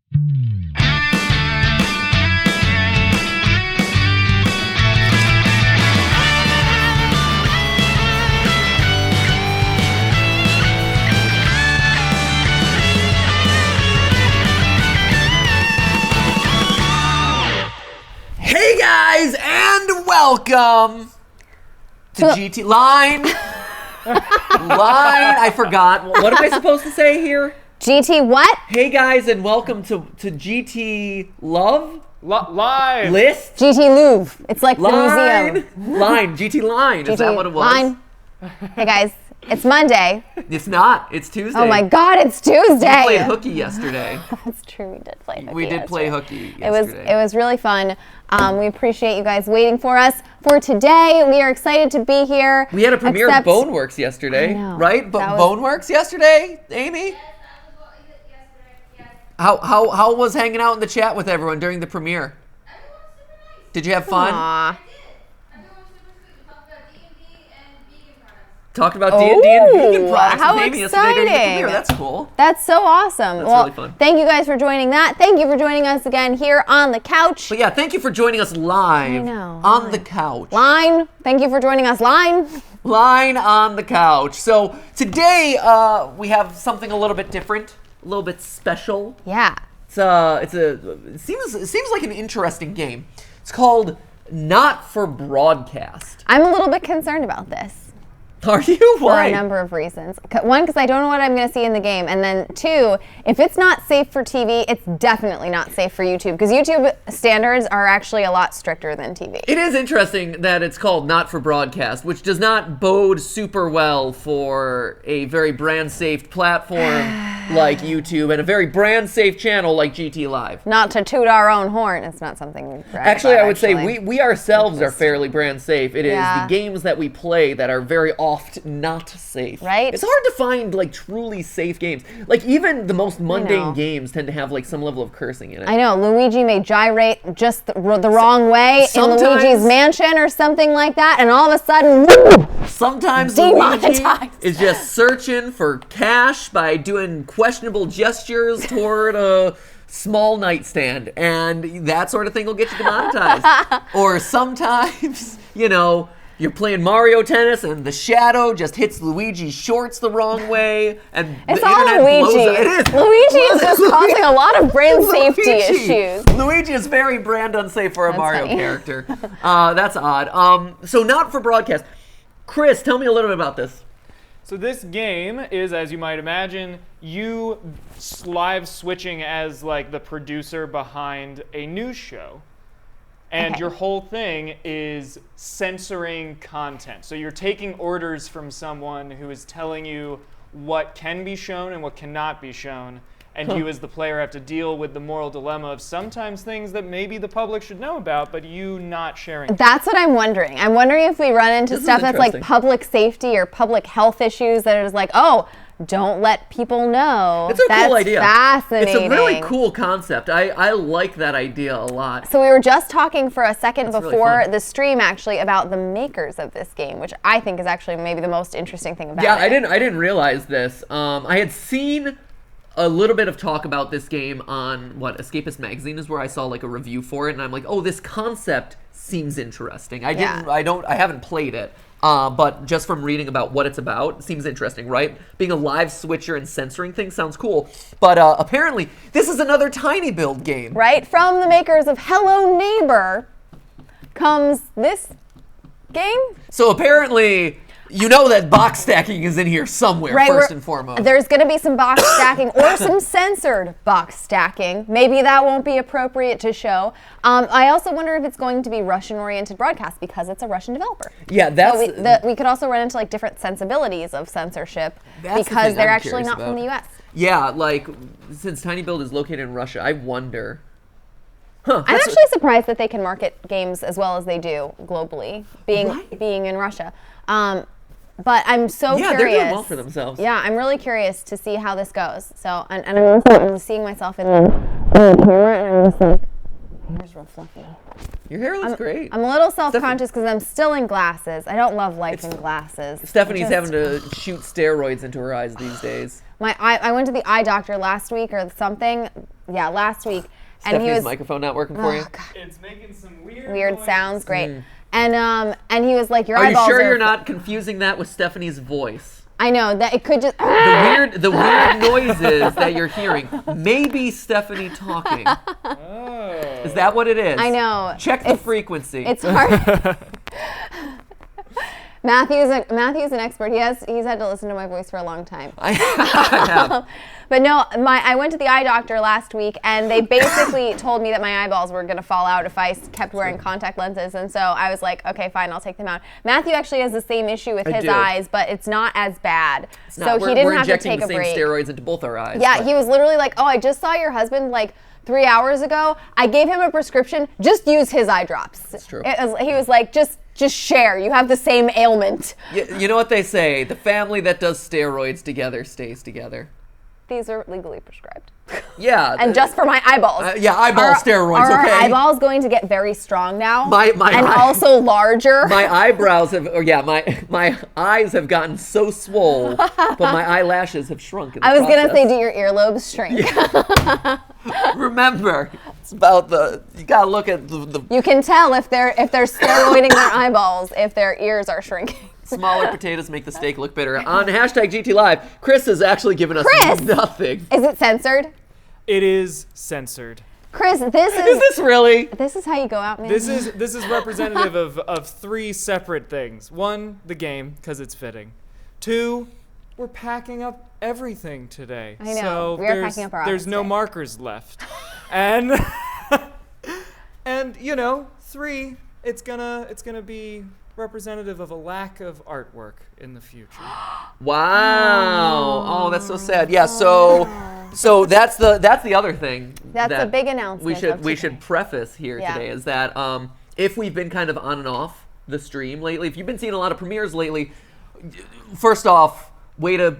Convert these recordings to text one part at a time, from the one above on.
Hey guys, and welcome to GT Line. I forgot. What am I supposed to say here? GT what? Hey guys, and welcome to GT Love? Live. List? GT Louvre. It's like Line. the museum. Line. GT Line. Is that what it was? Line. Hey guys, it's Monday. It's not. It's Tuesday. Oh my God, it's Tuesday. We played hooky yesterday. That's true. We did play hooky. We did play hooky It yesterday. was really fun. We appreciate you guys waiting for us for today. We are excited to be here. We had a premiere of Boneworks yesterday, right? Boneworks yesterday, Amy? How was hanging out in the chat with everyone during the premiere? Did you have fun? Aww. Talked about D&D and vegan products how with Amy yesterday during the exciting. premiere. That's cool. That's so awesome. That's really fun. Thank you guys for joining that. Thank you for joining us again here on the couch. But yeah, thank you for joining us live on the couch. Line. Thank you for joining us. Line on the couch. So today we have something a little bit different, a little bit special. Yeah. It seems like an interesting game. It's called Not for Broadcast. I'm a little bit concerned about this. Are you? Why? For a number of reasons. One, because I don't know what I'm going to see in the game. And then two, if it's not safe for TV, it's definitely not safe for YouTube. Because YouTube standards are actually a lot stricter than TV. It is interesting that it's called Not for Broadcast, which does not bode super well for a very brand-safe platform like YouTube and a very brand-safe channel like GT Live. Not to toot our own horn. It's not something we brag Actually, about, I would say we ourselves are fairly brand-safe. It is the games that we play that are very oft not safe. Right? It's hard to find like truly safe games. Like even the most mundane games tend to have like some level of cursing in it. I know. Luigi may gyrate just the wrong way in Luigi's Mansion or something like that, and all of a sudden, sometimes Luigi is just searching for cash by doing questionable gestures toward a small nightstand, and that sort of thing will get you demonetized. Or sometimes, you're playing Mario Tennis and the shadow just hits Luigi's shorts the wrong way, and it's the all internet Luigi. blows up. It is. Luigi is just causing a lot of brand safety issues. Luigi is very brand unsafe for a Mario character. That's odd. So not for broadcast. Chris, tell me a little bit about this. So this game is, as you might imagine, you live switching as like the producer behind a news show. And your whole thing is censoring content. So you're taking orders from someone who is telling you what can be shown and what cannot be shown. And you as the player have to deal with the moral dilemma of sometimes things that maybe the public should know about, but you not sharing. That's what I'm wondering. I'm wondering if we run into stuff that's like public safety or public health issues that is like, oh, don't let people know. It's a cool idea. Fascinating. It's a really cool concept. I like that idea a lot. So we were just talking for a second before really the stream actually about the makers of this game, which I think is actually maybe the most interesting thing about it. Yeah, I didn't realize this. I had seen a little bit of talk about this game on Escapist Magazine is where I saw like a review for it, and I'm like, oh, this concept seems interesting. I haven't played it. But just from reading about what it's about, it seems interesting, right? Being a live switcher and censoring things sounds cool. But apparently, this is another tiny build game. Right? From the makers of Hello Neighbor comes this game. So apparently, you know that box stacking is in here somewhere, first and foremost. There's going to be some box stacking or some censored box stacking. Maybe that won't be appropriate to show. I also wonder if it's going to be Russian-oriented broadcast because it's a Russian developer. Yeah, that's... we could also run into like different sensibilities of censorship because the they're actually not from the U.S. Yeah, like, since Tiny Build is located in Russia, I wonder... I'm actually surprised that they can market games as well as they do globally, being in Russia. But I'm so curious. Yeah, they're doing well for themselves. Yeah, I'm really curious to see how this goes. So, and I'm seeing myself in the camera, and I'm just like, Hair's real fluffy. Your hair looks great. I'm a little self-conscious because I'm still in glasses. I don't love life in glasses. Stephanie's having to shoot steroids into her eyes these days. I went to the eye doctor last week or something. Yeah, last week. And Stephanie's microphone not working for you? God. It's making some weird Weird noise. sounds, great. And he was like, your Are you eyeballs sure are you're not confusing that with Stephanie's voice? I know that it could just The weird noises that you're hearing. Maybe Stephanie talking. Oh. Is that what it is? I know. Check the frequency. It's hard. Matthew's an expert. He's had to listen to my voice for a long time. I have. But no, I went to the eye doctor last week, and they basically told me that my eyeballs were going to fall out if I kept wearing contact lenses. And so I was like, okay, fine, I'll take them out. Matthew actually has the same issue with his eyes, but it's not as bad. So he didn't have to take a break. We're injecting the same steroids into both our eyes. Yeah, he was literally like, oh, I just saw your husband like 3 hours ago. I gave him a prescription. Just use his eye drops. That's true. He was like, just share. You have the same ailment. You know what they say? The family that does steroids together stays together. These are legally prescribed. Yeah. And just for my eyeballs. Eyeball steroids, are okay? Our eyeballs going to get very strong now? And also larger? My eyebrows have, my eyes have gotten so swole, but my eyelashes have shrunk in the I was going to process. say, do your earlobes shrink? Yeah. Remember, it's about you got to look at the You can tell if they're steroiding their eyeballs if their ears are shrinking. Smaller potatoes make the steak look bitter. On hashtag GT Live, Chris has actually given us nothing. Is it censored? It is censored. Chris, Is this really? This is how you go out, man. This is representative of three separate things. One, the game, because it's fitting. Two, we're packing up everything today. I know. So We are packing up our there's office no today. markers left. And three, it's gonna be representative of a lack of artwork in the future. Wow. Oh, that's so sad. Yeah, so that's the other thing. That's a big announcement. We should preface here Yeah. today is that if we've been kind of on and off the stream lately, if you've been seeing a lot of premieres lately, first off, way to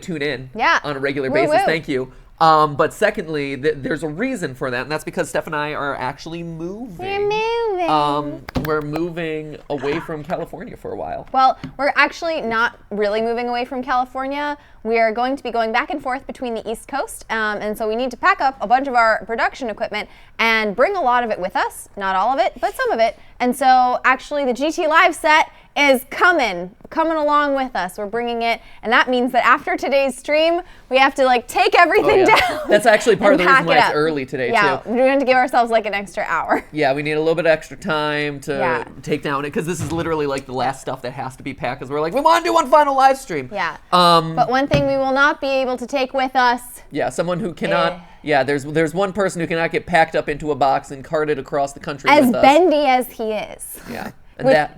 tune in on a regular basis. Woo-woo. Thank you. But secondly, there's a reason for that, and that's because Steph and I are actually moving. We're moving. We're moving away from California for a while. Well, we're actually not really moving away from California. We are going to be going back and forth between the East Coast, and so we need to pack up a bunch of our production equipment and bring a lot of it with us. Not all of it, but some of it. And so actually the GT Live set is coming along with us. We're bringing it, and that means that after today's stream, we have to take everything down. That's actually part of the reason why it's up. early today, Yeah, too. we're going to give ourselves an extra hour. Yeah, we need a little bit of extra time to take down it, because this is literally the last stuff that has to be packed, because we're we want to do one final live stream. Yeah. But one thing we will not be able to take with us. Yeah, someone who cannot. Yeah, there's one person who cannot get packed up into a box and carted across the country As with us. bendy as he is. Yeah.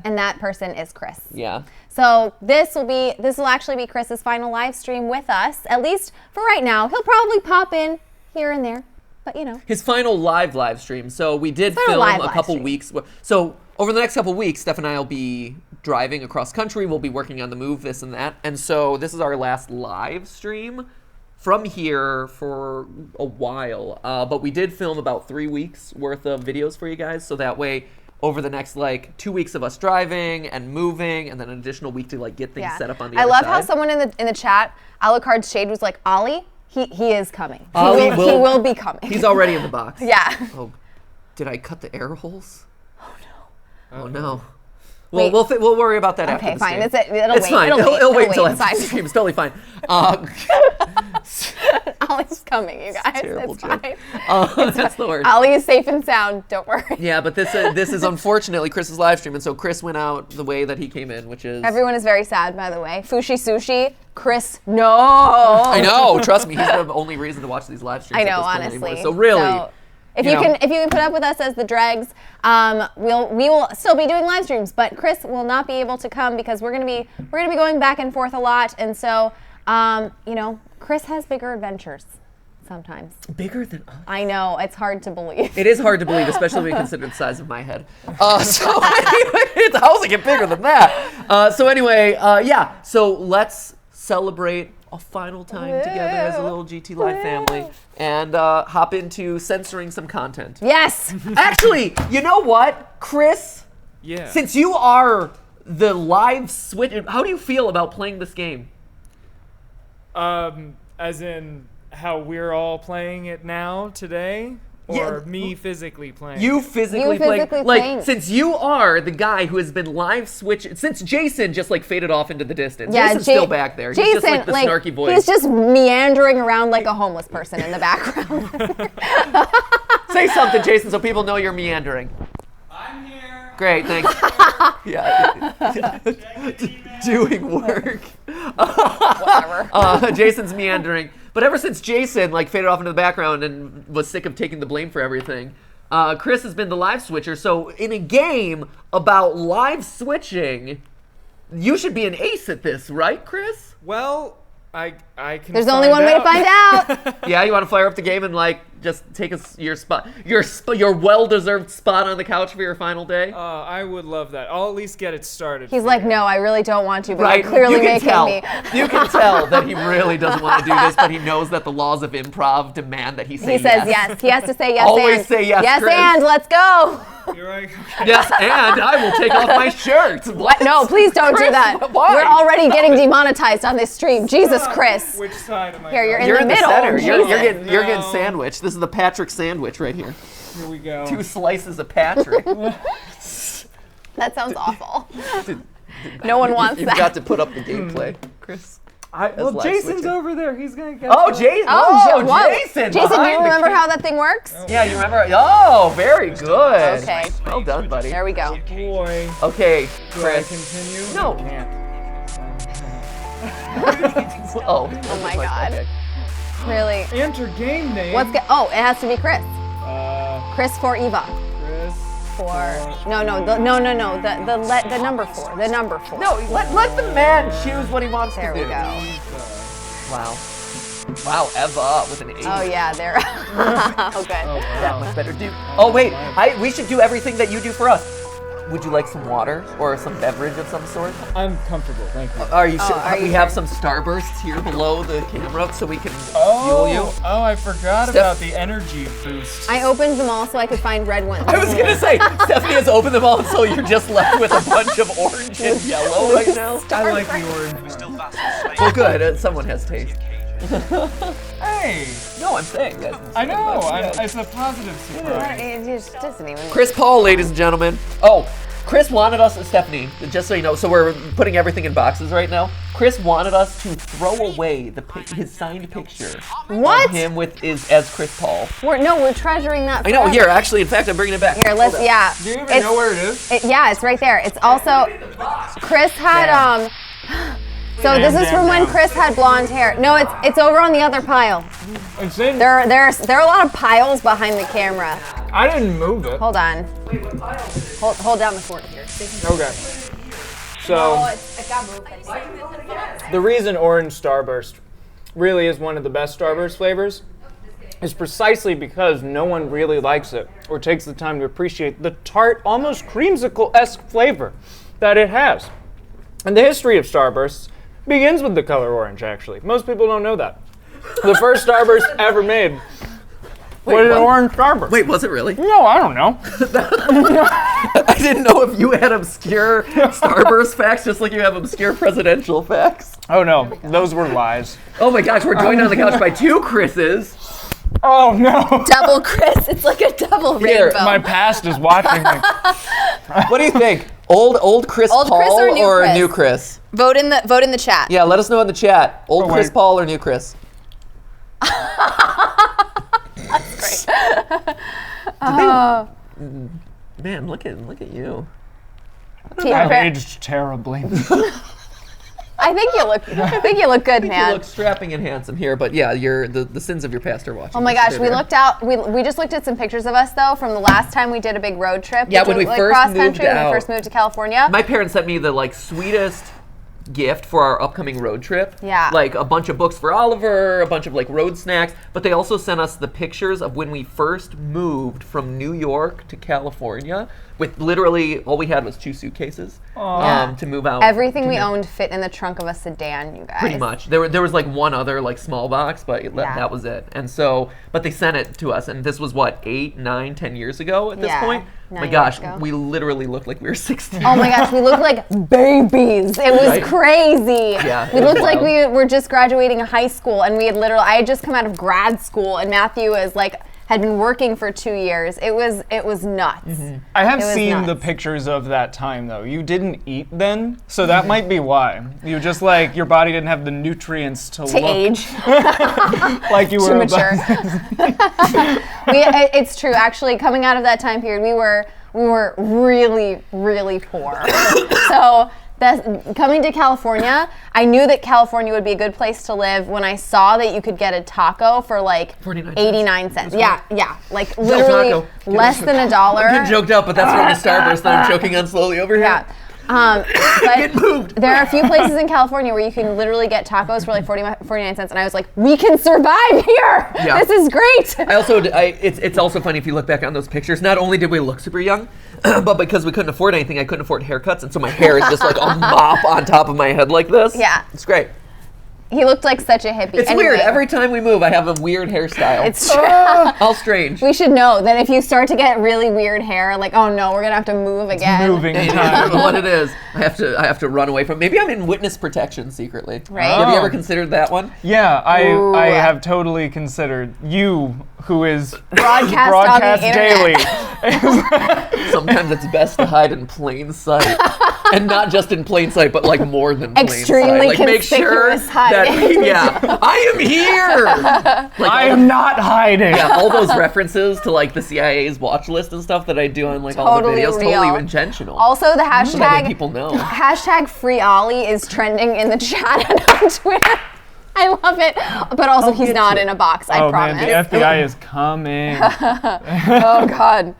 And that person is Chris. Yeah. So this will actually be Chris's final live stream with us, at least for right now. He'll probably pop in here and there, but His final live stream. So we did film a couple weeks. So over the next couple weeks, Steph and I will be driving across country. We'll be working on the move, this and that. And so this is our last live stream from here for a while. But we did film about 3 weeks worth of videos for you guys. So that way, over the next 2 weeks of us driving and moving, and then an additional week to get things set up on the other side. I love how someone in the chat, Alucard's Shade, was like, Ollie, he is coming. He will be coming. He's already in the box. Yeah. Oh, did I cut the air holes? Oh no. Oh no. Well, we'll worry about that after the fine. stream. It'll wait. Fine. It'll wait until after fine. the stream. It's totally fine. Ollie's coming, you guys. Terrible it's joke. fine. That's the word. Ollie is safe and sound. Don't worry. Yeah, but this is unfortunately Chris's live stream, and so Chris went out the way that he came in, which is... Everyone is very sad, by the way. Fushi Sushi, Chris, no. I know. Trust me, he's the only reason to watch these live streams. I know, at this point honestly. anymore. So really... If you can put up with us as the dregs, we will still be doing live streams, but Chris will not be able to come because we're gonna be going back and forth a lot, and so Chris has bigger adventers sometimes. Bigger than us. I know, it's hard to believe. It is hard to believe, especially when you consider the size of my head. So anyway, how does it get bigger than that? So let's celebrate a final time together as a little GT Live family and hop into censoring some content. Yes. Actually, you know what, Chris? Yeah. Since you are the live switch, how do you feel about playing this game? As in how we're all playing it now today, or Yeah. me physically playing? You it? physically, physically playing. Like, since you are the guy who has been live switching, since Jason just like faded off into the distance. Yeah, Jason's still back there. Jason, He's just like the snarky voice. He's just meandering around like a homeless person in the background. Say something, Jason, so people know you're meandering. I'm here. Great, thanks. Yeah. Doing work. Whatever. Jason's meandering. But ever since Jason like faded off into the background and was sick of taking the blame for everything, Chris has been the live switcher. So in a game about live switching, you should be an ace at this, right, Chris? Well, I can. There's only one way to find out. Yeah, you want to fire up the game and like just take your spot, your well-deserved spot on the couch for your final day. I would love that. I'll at least get it started. He's for like, you. no, I really don't want to, but Right, you're clearly you can making tell. me. You can tell that he really doesn't want to do this, but he knows that the laws of improv demand that he say He says yes. He has to say yes. Always and. say yes, Yes, Chris. and let's go. You're right. Yes, and I will take off my shirt. What? No, please don't Chris, do that. why? We're already getting demonetized on this stream. Jesus, Chris. Which side am I? Here, you're going? in You're the in the middle. center. You're Jesus. getting No. sandwiched. This is the Patrick sandwich right here. Here we go. 2 slices of Patrick. That sounds awful. No one wants You've that. got to put up the gameplay, Chris. Well, live Jason's switching. over there. He's gonna get. Oh, Jason! Oh, Whoa, whoa. Jason! Jason, do you behind the remember ca- how that thing works? Yeah, you remember? Oh, very good. Okay. Well done, buddy. There we go. Boy. Okay, Do I Chris. continue? No. I can't. Oh my God. Okay. Really. Enter game name. Oh, it has to be Chris. Chris for Eva. Chris. No, the number 4. The number 4. No, let the man choose what he wants There to we do. go. Wow, Eva with an 8. Oh yeah, there. Oh good. That much better. Oh wait, we should do everything that you do for us. Would you like some water or some beverage of some sort? I'm comfortable, thank you. Are you sure? are you We sure? have some Starbursts here below the camera so we can fuel you. Oh, I forgot about the energy boost. I opened them all so I could find red ones. I was gonna say, Stephanie has opened them all, so you're just left with a bunch of orange and yellow right now. I like the orange one. Well, good. Someone has taste. Hey, No, I'm saying that. I know. Yeah. It's a positive surprise. It just doesn't even. Chris Paul, ladies and gentlemen. Oh, Chris wanted us, Stephanie, just so you know, so we're putting everything in boxes right now. Chris wanted us to throw away his signed picture What? of him as Chris Paul. We're treasuring that. I know. forever. Here, actually, in fact, I'm bringing it back. Here, let's. Hold on. Yeah. Do you even It's- know where it is? Yeah, it's right there. It's also. Chris had So this is from when Chris had blonde hair. No, it's over on the other pile. It's in. There are a lot of piles behind the camera. I didn't move it. Hold on. Hold down the fort here. Okay. So it got moved. the reason orange Starburst really is one of the best Starburst flavors is precisely because no one really likes it or takes the time to appreciate the tart, almost creamsicle-esque flavor that it has. And the history of Starbursts begins with the color orange, actually. Most people don't know that. The first Starburst ever made was an what? orange Starburst. Wait, was it really? No, I don't know. I didn't know if you had obscure Starburst facts just like you have obscure presidential facts. Oh no, those were lies. Oh my gosh, we're joined on the couch by 2 Chris's. Oh no. Double Chris. It's like a double Here, rainbow. My past is watching me. What do you think? Old Chris Old Paul Chris or new Chris? new Chris? Vote in the chat. Yeah, let us know in the chat. Old Oh, Chris wait. Paul or new Chris? Great. Man, look at you. I've aged terribly. I think you look good, You man. look strapping and handsome here, but yeah, the sins of your past are watching. Oh my gosh, we just looked at some pictures of us though from the last time we did a big road trip. Yeah, which when was, we like, first cross moved country, when out. we first moved to California. My parents sent me the sweetest gift for our upcoming road trip. Yeah. Like a bunch of books for Oliver, a bunch of road snacks, but they also sent us the pictures of when we first moved from New York to California with literally all we had was 2 suitcases to move out. Everything we owned fit in the trunk of a sedan, you guys. Pretty much. There was like one other like small box, but that was it. And so, but they sent it to us, and this was what 8, 9, 10 years ago at this point. 9 My gosh, years ago. we literally looked like we were 16. Oh my gosh, we looked like babies. It was Right? crazy. Yeah, it we was looked like we wild. were just graduating high school, and I had just come out of grad school, and Matthew had been working for 2 years. It was nuts. I have It was seen the nuts. pictures of that time though. You didn't eat then, so that might be why. You just like your body didn't have the nutrients to To look age. like you Too were mature. It's true. Actually, coming out of that time period, we were really, really poor. So coming to California, I knew that California would be a good place to live when I saw that you could get a taco for like 49 cents. 89 cents. Yeah, like No literally taco. less than $1. I'm getting joked up, but that's from the Starburst that I'm choking on slowly over here. Yeah. Get moved. There are a few places in California where you can literally get tacos for like 49 cents, and I was like, we can survive here. Yeah. This is great. It's also funny if you look back on those pictures. Not only did we look super young, but because we couldn't afford anything, I couldn't afford haircuts, and so my hair is just like a mop on top of my head like this. Yeah. It's great. He looked like such a hippie. It's Anyway, weird. Every time we move, I have a weird hairstyle. It's true. All strange. We should know that if you start to get really weird hair, like, oh no, we're gonna have to move again. moving I time. don't know what it is. I have to run away from. Maybe I'm in witness protection secretly. Right. Have you Oh. ever considered that one? Yeah, Ooh. I have totally considered you, who is Broadcast on the internet. daily. Sometimes it's best to hide in plain sight, and not just in plain sight, but like more than plain Extremely sight. Like make sure conspicuous hiding. that I am here. Like I all am not hiding. Yeah, all those references to like the CIA's watch list and stuff that I do on like all the Totally videos, real. totally intentional. Also, the so that way hashtag people know. hashtag Free Ollie is trending in the chat and on Twitter. I love it, but also he's get not you. in a box. I Oh promise. man, the FBI is coming. Oh God.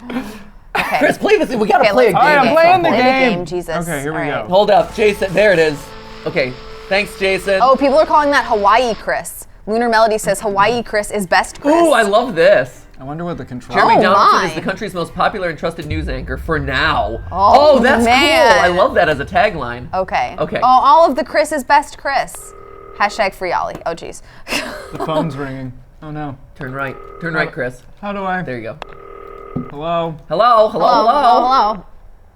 Okay. Chris, play this. We gotta Okay, play a let's game. All right, I'm at playing some the point. game. Jesus. Okay, here we All go. right. Hold up, Jason. There it is. Okay, thanks, Jason. Oh, people are calling that Hawaii Chris. Lunar Melody says Hawaii Chris is best Chris. Ooh, I love this. I wonder what the control. Jeremy Oh, Donaldson my. is the country's most popular and trusted news anchor for now. Oh, that's man. cool. I love that as a tagline. Okay. Okay. Oh, all of the Chris is best Chris. Hashtag Free Ollie. Oh, geez. The phone's ringing. Oh no. Turn right. Turn right, Chris. How do I? There you go. Hello. Hello, hello, hello. Hello.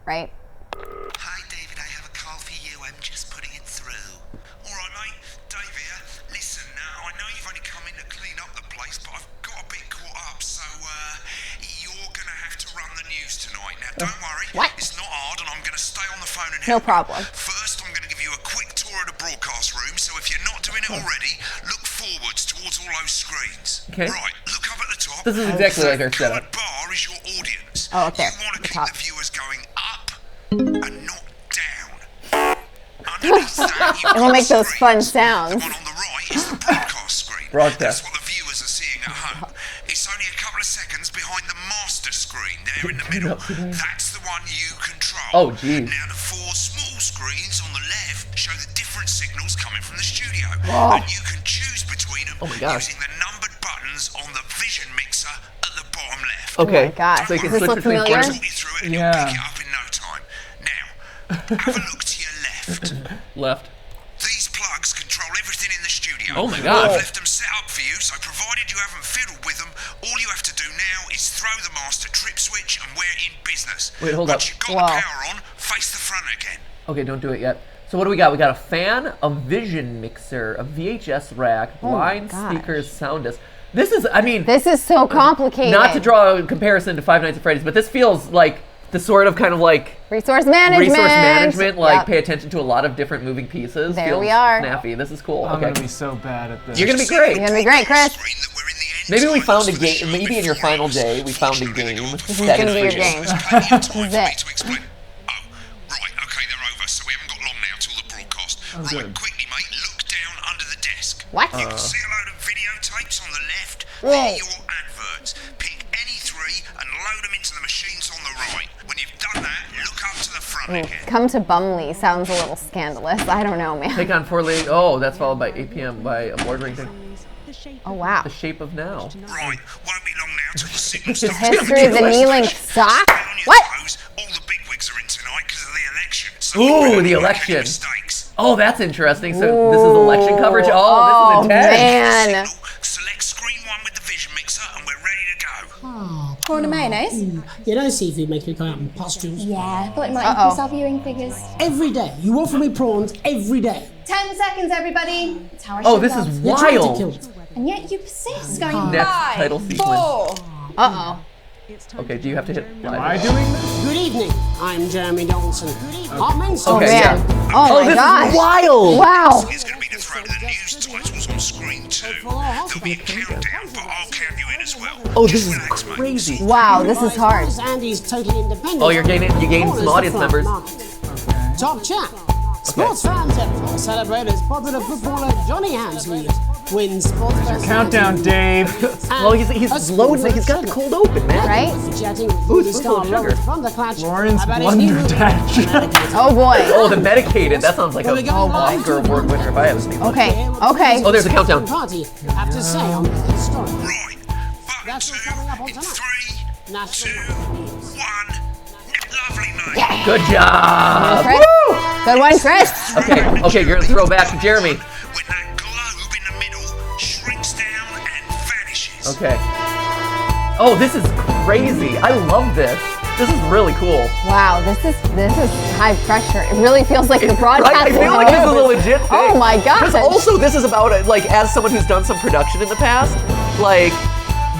Right. Hi, David, I have a call for you. I'm just putting it through. All right, mate. Dave here. Listen, now, I know you've only come in to clean up the place, but I've got a bit caught up, so you're going to have to run the news tonight. Now, don't worry. What? It's not hard, and I'm going to stay on the phone and No help you. problem. First, I'm going to give you a quick tour of the broadcast room, so if you're not doing it already, look forwards towards all those screens. Okay. Right, look up at the top. This is exactly like our That setup. coloured bar is your audience. Oh, up there, You want to the keep top. the viewers going up and not down. Underneath that, you've It will got make those fun screens. sounds. The one on the right is the broadcast screen. Broadcast. That's what the viewers are seeing at home. It's only a couple of seconds behind the master screen there in the middle. That's the one you control. Oh, geez. Now, the 4 small screens on the left show the different signals coming from the studio. Whoa. And you can choose between them Oh my gosh. using the numbered buttons on the vision mixer at the bottom left. Okay. Oh my gosh. So you can Does this switch look between familiar? I'll buttons. talk you through it and Yeah. you'll pick it up in no time. Now, have a look to your left. Left. These plugs control everything in the studio. Oh my gosh. I've left them set up for you, so provided you haven't fiddled with them, all you have to do now is throw the master trip switch and we're in business. Wait, hold up. Once you've got Wow. the power on, face the front again. Okay, don't do it yet. So what do we got? We got a fan, a vision mixer, a VHS rack, blind gosh. speakers, sound disc. This is, I mean, This is so complicated. not to draw a comparison to Five Nights at Freddy's, but this feels like the sort of kind of like Resource management. resource management, like Yep. pay attention to a lot of different moving pieces. There Feels we are. Snappy. This is cool. I'm Okay. gonna be so bad at this. You're gonna be great. You're gonna be great, Chris. Screen that we're in the end Maybe we titles found a for the game. show Maybe in your before final us. day, we found a Fortunately, game. they're This is that gonna be your for you. game. There's plenty of time for me This is it. to explain. Oh, right, okay, they're over, so we haven't got long now till the broadcast. Right, good. quickly, mate, look down under the desk. What? You can see a load of videotapes on the left. Whoa. They're your adverts. Pick any 3 and load them into the machines on the right. When you've done that, look up to the front again. Come to Bumley sounds a little scandalous. I don't know, man. Take on 4 league. Oh, that's followed by 8 p.m. by a board rating. Oh wow. The Shape of Now. Right, won't be long now till the signal The starts. history of the kneeling sock? Stay on your What? toes. All the election. So Ooh, don't the make any election. mistakes. Oh, that's interesting. So this is election coverage. Oh, this is intense. Man. Select screen 1 with the vision mixer, and we're ready to go. Prawn and mayonnaise? You know seafood makes me come out in pustules. Yeah, thought it might increase our viewing figures. Every day. You offer me prawns every day. 10 seconds, everybody. That's how I Oh, show this love. is You're trying to wild. kill me. And yet you persist, going Next 5, title sequence. 4. Uh-oh. Okay, do you have to hit Am I live? doing this? Good evening. I'm Jeremy Donaldson. Our main Oh, Okay, man. yeah. Oh, my this gosh. is wild. Wow. It's going to be the throw the news titles on screen 2. There'll be a countdown, but I'll count you in as well. Oh, this is Relax, mate. crazy. Wow, this is hard. Andy's totally independent. Oh, you gained some audience members. Top chat. Sports fans everywhere celebrate as popular footballer Johnny Hamsley wins sports personality. Countdown, Dave. Well, he's loading. He's got the cold open, man. Right? Chatting with Ooh, movie it's star full of sugar. Lawrence Thunderclatch Lawrence about his new movie, Blunderdash. American Oh, boy. Oh, the medicated. That sounds like Well, a we're going live Oscar to award winner if I ever seen one. Okay, okay. Oh, there's a countdown. Party, I have to say, on the story. Right. Button That's 2 what's coming up on in tonight. 3, 2, National 1. Lovely night. Good job. Chris. Good one, Chris. Okay, you're gonna throw back to Jeremy. When that globe in the middle shrinks down and vanishes. Okay. Oh, this is crazy. I love this. This is really cool. Wow, this is high pressure. It really feels like the broadcast. Right? I feel like this is a legit thing. Oh my gosh. Because also, this is about it. Like, as someone who's done some production in the past, like,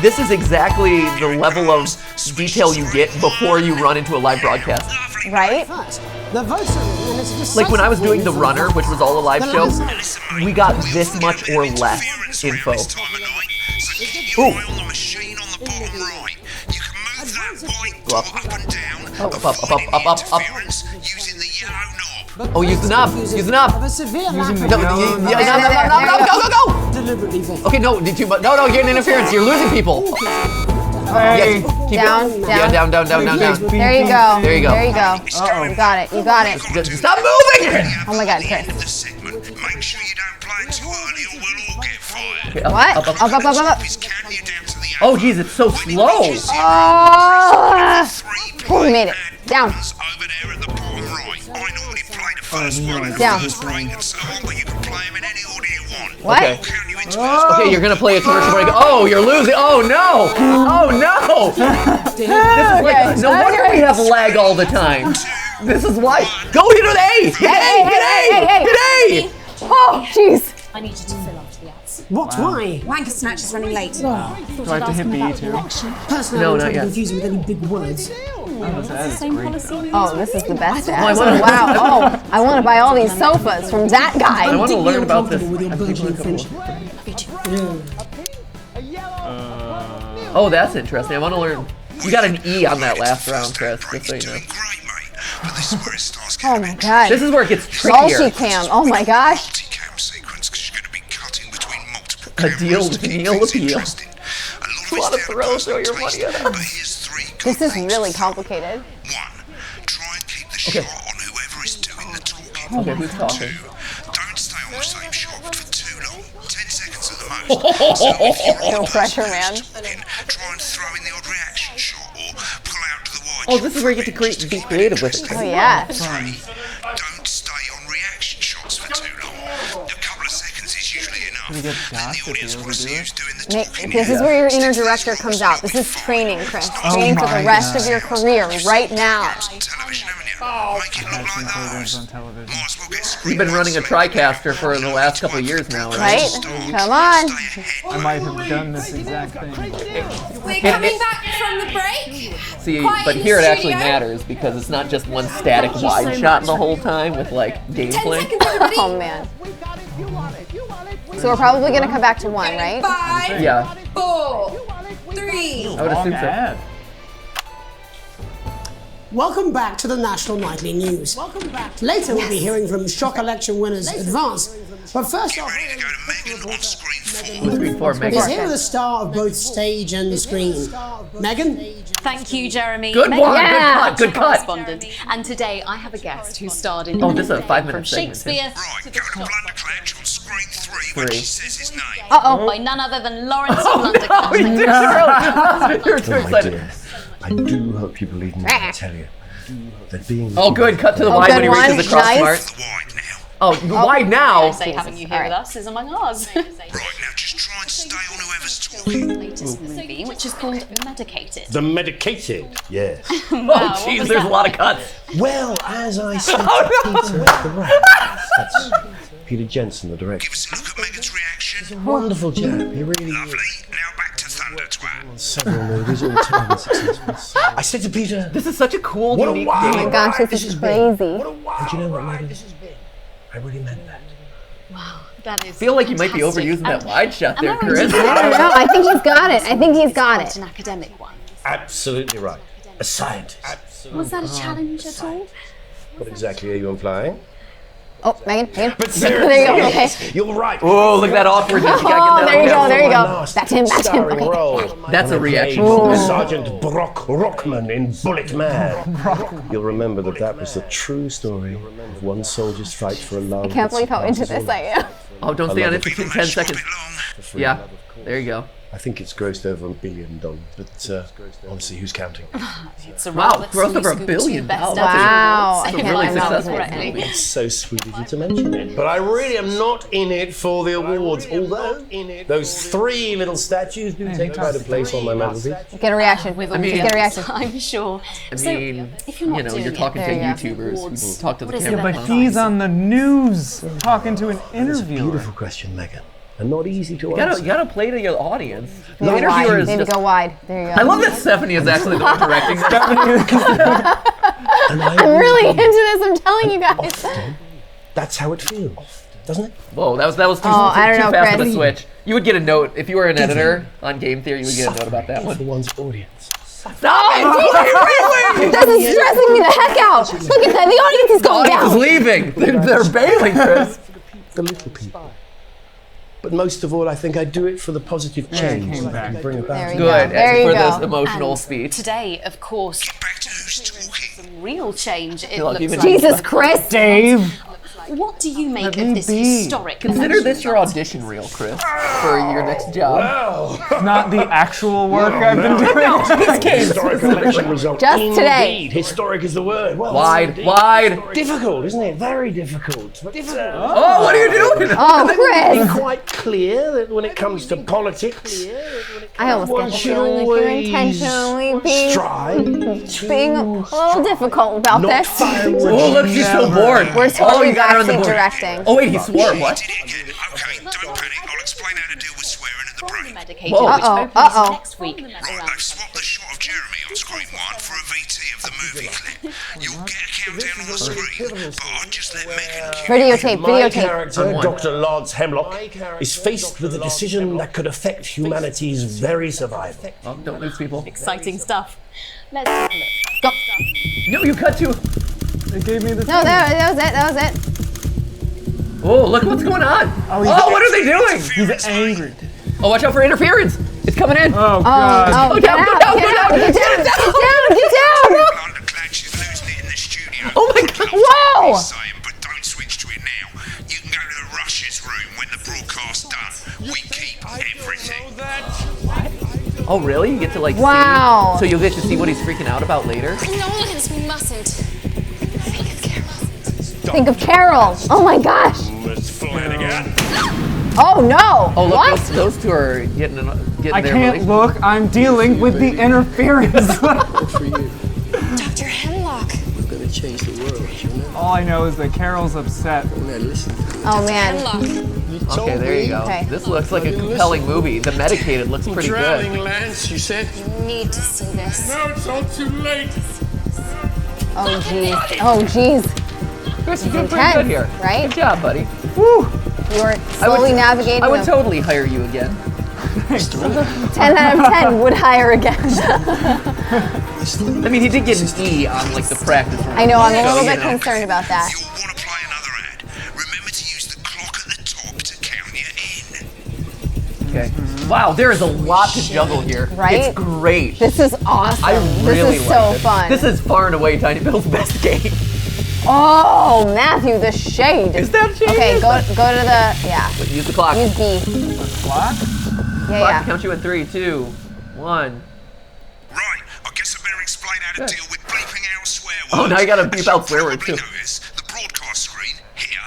this is exactly the level of detail you get before you run into a live broadcast. Right? first. The votes are in, and it's a decisive Like when I was doing The win for Runner, which was all a live the show, Lions. we got this much or less info. So keep your eye on the machine on the bottom right. You can move that white Go up. dot up and down, up. interference using the yellow knob. Oh, use the knob. Use the knob. Of a severe lack Using of the No, yellow knob. go. deliberately vague. Okay, no, did too much. No, you're getting interference. You're losing people. Hey. Yes, keep Down, it. down. Yeah, down. There you go. There you go. There you go. Uh-oh. You got it. You got it. Just stop moving it. Oh my God, At the end Chris. of the segment, make sure you don't play too early or we'll all get fired. Okay, up, What? up, up. Up. He's counting you down to the Oh, geez, it's so slow. Oh, Oh, we made it. Down. Over there at the bottom right. I normally play the first one and the Down. first break and so on, but you can play them in any order you want. What? Okay. Count you into it. Okay, you're gonna play a commercial break. Oh, you're losing. Oh no. Oh no. This is like, no wonder we have lag all the time. This is why. Go hit an A. Hit A. Hit A. Oh, jeez. I need you to fill after the ads. What? Why? Wanker Snatch is running late. Do I have to hit B too? Personally, No, I'm not trying to yet. confuse you with any big words. Same policy. Oh, this is the best ad. I wanna- Wow. Oh, I want to buy all these sofas from that I guy. want to learn about this. With your as people burgeoning come friendship. along. Oh, that's interesting. I want to learn. You got an E on that last round, Chris. Just so you know. Doing great, mate. But this is where it starts Oh getting my God. This is where it gets trickier. Multi-cam. Oh my gosh. multi-cam sequence because you're going to be cutting between multiple A cameras deal to with keep Neil things Appeal. interesting. A lot of it's down to throw your personal money taste, at us. but here's three good This is things. really complicated. 1. Try and keep the Okay. shot on whoever is doing the talking. Okay, who's talking? 2. Don't stay on the same shot for too long. 10 seconds at the most. So if you're on No the pressure, person man. who's talking, try and throw in the odd reaction shot or pull out to the wide Oh, shot this is where you get to be creative with it. Oh yeah. 3. Don't stay on reaction shots for too long. A couple of seconds is usually enough. get Then Josh the to audience be able wants to to do use doing the Nick, talking. this is where your inner director comes out. This is training, Chris. Training for the my rest of God. your career right now. Television, haven't you? Make it look I've seen like programs those. on television. Might as well get You've screen been running a activated. TriCaster for the last couple of years now, right? Right? Come on. Stay ahead. I might have done this exact thing. We're coming back from the break. See, Quiet but in here the it actually studio. matters because it's not just one static wide shot the whole time with like 10 gameplay. seconds, everybody. Oh man. So we're probably gonna come back to one, right? 5, Yeah, 4, 3. I would assume Long so. ad. Welcome back to the National Nightly News. Later, we'll be hearing from shock election winners Advance. But first off, Ready to go to Megan on screen 4. Who's screen 4, is Megan? here the star of both stage and screen. Megan? Thank you, Jeremy. Good Megan, one, Yeah. good cut. correspondent. And today I have a guest who starred in Oh, this is a everything 5-minute from segment, too. Shakespeare Right, to go the to top. Blunderclatch on screen 3 when 3. she says his name. Uh-oh. By none other than Lawrence Oh, Blunderclatch. You're too Oh, my excited. dear. I do hope you believe me when I tell you that being... Oh, good. Cut to the Oh, wide good when he one. reaches across Nice. smart. Oh, wide now. Say having you here with us is among ours. Right, now just try and stay on whoever's talking. Latest movie, which is called Medicated. The medicated, yes. Oh, jeez, there's a lot of cuts. Well, as I said to Peter the Rat, that's Peter Jensen, the director. Give us a look at Megan's reaction. Wonderful chap, he really Lovely. is. Now back to Thunder Twat. Several movies, all terribly successful. I said to Peter, This is such a cool, what a unique wow! Oh game. my gosh, this is crazy. What a wow! And do you know what, Megan? I really meant that. Wow, that is. I feel like you might be fantastic. overusing that And wide shot there, am I right Chris. to say I don't know. I think he's got it. I think he's got it's it. an academic one. Absolutely right. A scientist. Was that a challenge at all? What exactly are you implying? Oh, Megan. But There you go. Okay. yes, you're right. Oh, look at that awkwardness. You Oh, gotta there get you that go. out. There you go. Last Back to him. Back to him. starring Okay. role. That's a reaction. Sergeant Brock Rockman in Bullet Man. You'll remember that was the true story of one soldier's fight for a love. I can't believe how into this I am. Oh, don't stay on it for People 10 might stop seconds. it long. Yeah, there you go. I think it's grossed over $1 billion, but honestly, who's counting? It's a Wow, route that grossed sees over $1 good billion. to best Wow, ever. Wow, I That's a can't really believe that was successful correctly. movie. It's so sweet of you to mention it. But I really am not in it for the awards, although those three little statues do take quite a place on my mantelpiece. Get a reaction. With I all mean- the Get a reaction. others, I'm sure. I So, mean, if you're not doing you're it, talking to there you go. YouTubers Awards, who talk to the what is it camera. that But he's on the news talking to an It's a interviewer. beautiful question, Megan, and not easy to You answer. gotta play to your audience. The Go interviewer wide. is Maybe just... go wide. There you go. I love that Stephanie is actually the one directing this. And I I'm really into this. I'm telling you guys. often, that's how it feels, doesn't it? Whoa, that was too, I don't too know, fast of a Chris. switch. You would get a note if you were an editor on Game Theory. You would get a note about that For one. one's audience. Stop it! This is stressing me the heck out. Look at that. The audience is The going audience is down. leaving. They're bailing, Chris. The little people. But most of all, I think I do it for the positive change came that I back. can bring about. There we Good. go. There As you for go. this emotional And speech. today, of course, Back to who's talking. real change. It Look, looks even- like. Jesus Christ. Dave, What do you make me of this be. historic? Consider election this your result? audition reel, Chris, for your next job. not the actual work I've been doing. Historic election result. Just today. Indeed, historic is the word. Well, Wide, indeed. wide. Difficult, isn't it? Very difficult. But, Oh, what are you doing? Oh, Be Chris. quite clear that when it comes to politics, I almost one got the should feeling like you're always intentionally strive being a little difficult about not this. fire Oh, look, she's so bored. We're Oh, totally you got her on the backseat board. directing. Oh, wait, he swore. What? Did it again. Okay, don't panic. I'll explain how to deal with swearing at the break. Medicated, Whoa. which Uh-oh, opens uh-oh. next week. Right, they've swapped the shot of Jeremy on screen 1 for a VT of the movie clip. You'll get a countdown on the screen, but I'll just let Megan Videotape, my videotape. character, one. Dr. Lance Hemlock, is faced with a decision that could affect humanity's very survival. Oh, don't lose people. Exciting stuff. Let's take a look. No, you cut to. They gave me the No, that was it. That was it. Oh, look what's going on. Oh, what are they doing? He's angry. Oh, watch out for interference. It's coming in. Oh, God. Oh, Go get down, out, go down, get go out, down. get down, get down, get down. Underclad, she's losing it in the studio. Oh my God. Whoa. Saying, but don't switch to it now. You can go to the rushes room when the broadcast's done. We keep everything. Oh, really? You get to like Wow. see? So you'll get to see what he's freaking out about later? No, we mustn't. Think of Carol. Oh my gosh. Miss Flanagan. Oh no. Oh, look, What? those two are getting I their can't release. look. I'm dealing with the interference. Dr. Hemlock. Gonna change the world, you know? All I know is that Carol's upset. Listen. Oh man. Hemlock. Okay, there you go. Okay. This looks like a compelling movie. The Medicated looks pretty good. Lance, you said? You need to see this. No, it's all too late. Oh jeez. Oh jeez. Chris, you're doing pretty Intense, good here. right? Good job, buddy. You are slowly navigating. I would a totally hire you again. 10 out of 10 would hire again. I mean, he did get an E on like the practice room. I know. I'm a So, little you bit know. concerned about that. If you'll want to play another ad, remember to use the clock at the top to count you in. Okay. Wow, there is a lot to juggle here. Right? It's great. This is awesome. I really this is like so this. fun. This is far and away Tiny Bill's best game. Oh, Matthew, the shade. Is that shade? Okay, go to the Use the clock. Use B. Clock? Yeah, Clock yeah. to count you in 3, 2, 1. Right, I guess I better explain how to Good. deal with bleeping out a swear Oh, now you gotta beep out swear words too. Notice the broadcast screen here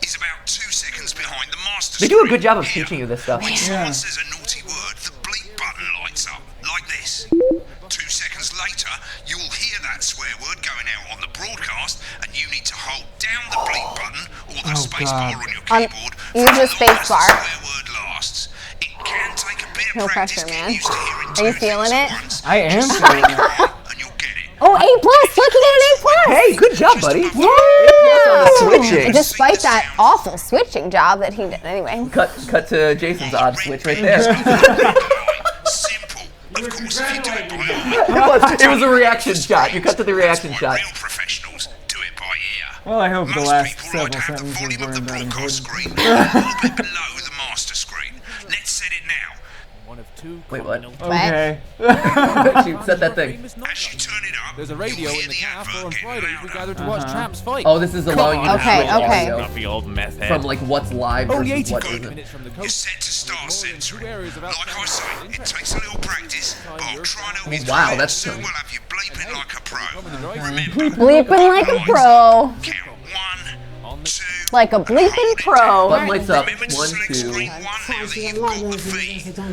is about 2 seconds behind the master They screen. do a good job of teaching you this stuff. When someone says a naughty word, the bleep button lights up, like this. 2 seconds later, you'll hear that swear word going out on the broadcast, and you need to hold down the bleep button or the space bar on your keyboard use for the as space long as bar. the swear word lasts. It can take a bit of No practice pressure, getting man. used to hearing Are you two feeling things it? at once. I am feeling it. And you'll get it. Oh, A+! Look, you got an A+! Hey, good job, buddy. Yeah! Switching. Despite that awful switching job that he did. Anyway. Cut to Jason's odd switch right there. Simple. Of course, if you do it by eye, It was a reaction shot. You cut to the reaction why shot. real professionals do it by ear. Well, I hope the Most last people like several to have the sentences volume of the weren't that broadcast important. screen a little bit below the master screen. Let's set it now. Wait, what? Okay. She set that thing. As you turn it up, There's a radio you'll in the hear car advert for on getting Fridays. We louder. gather to watch champs fight. Oh, this is allowing you to Okay, switch okay. audio The old meth head. from like what's live Only versus 80 what good isn't. minutes from the You're coast. set to start More than censoring. 2 areas of Like I outstanding say, it interest. takes a little practice, but I'll try and help you Wow, through it. that's Soon funny. we'll have you bleeping like a pro. Remember, Bleeping like a pro. Count 1, 2. Like a bleeping pro. Button lights up. Remember to 1, select 2. screen 1 now that you've got the feed. Don't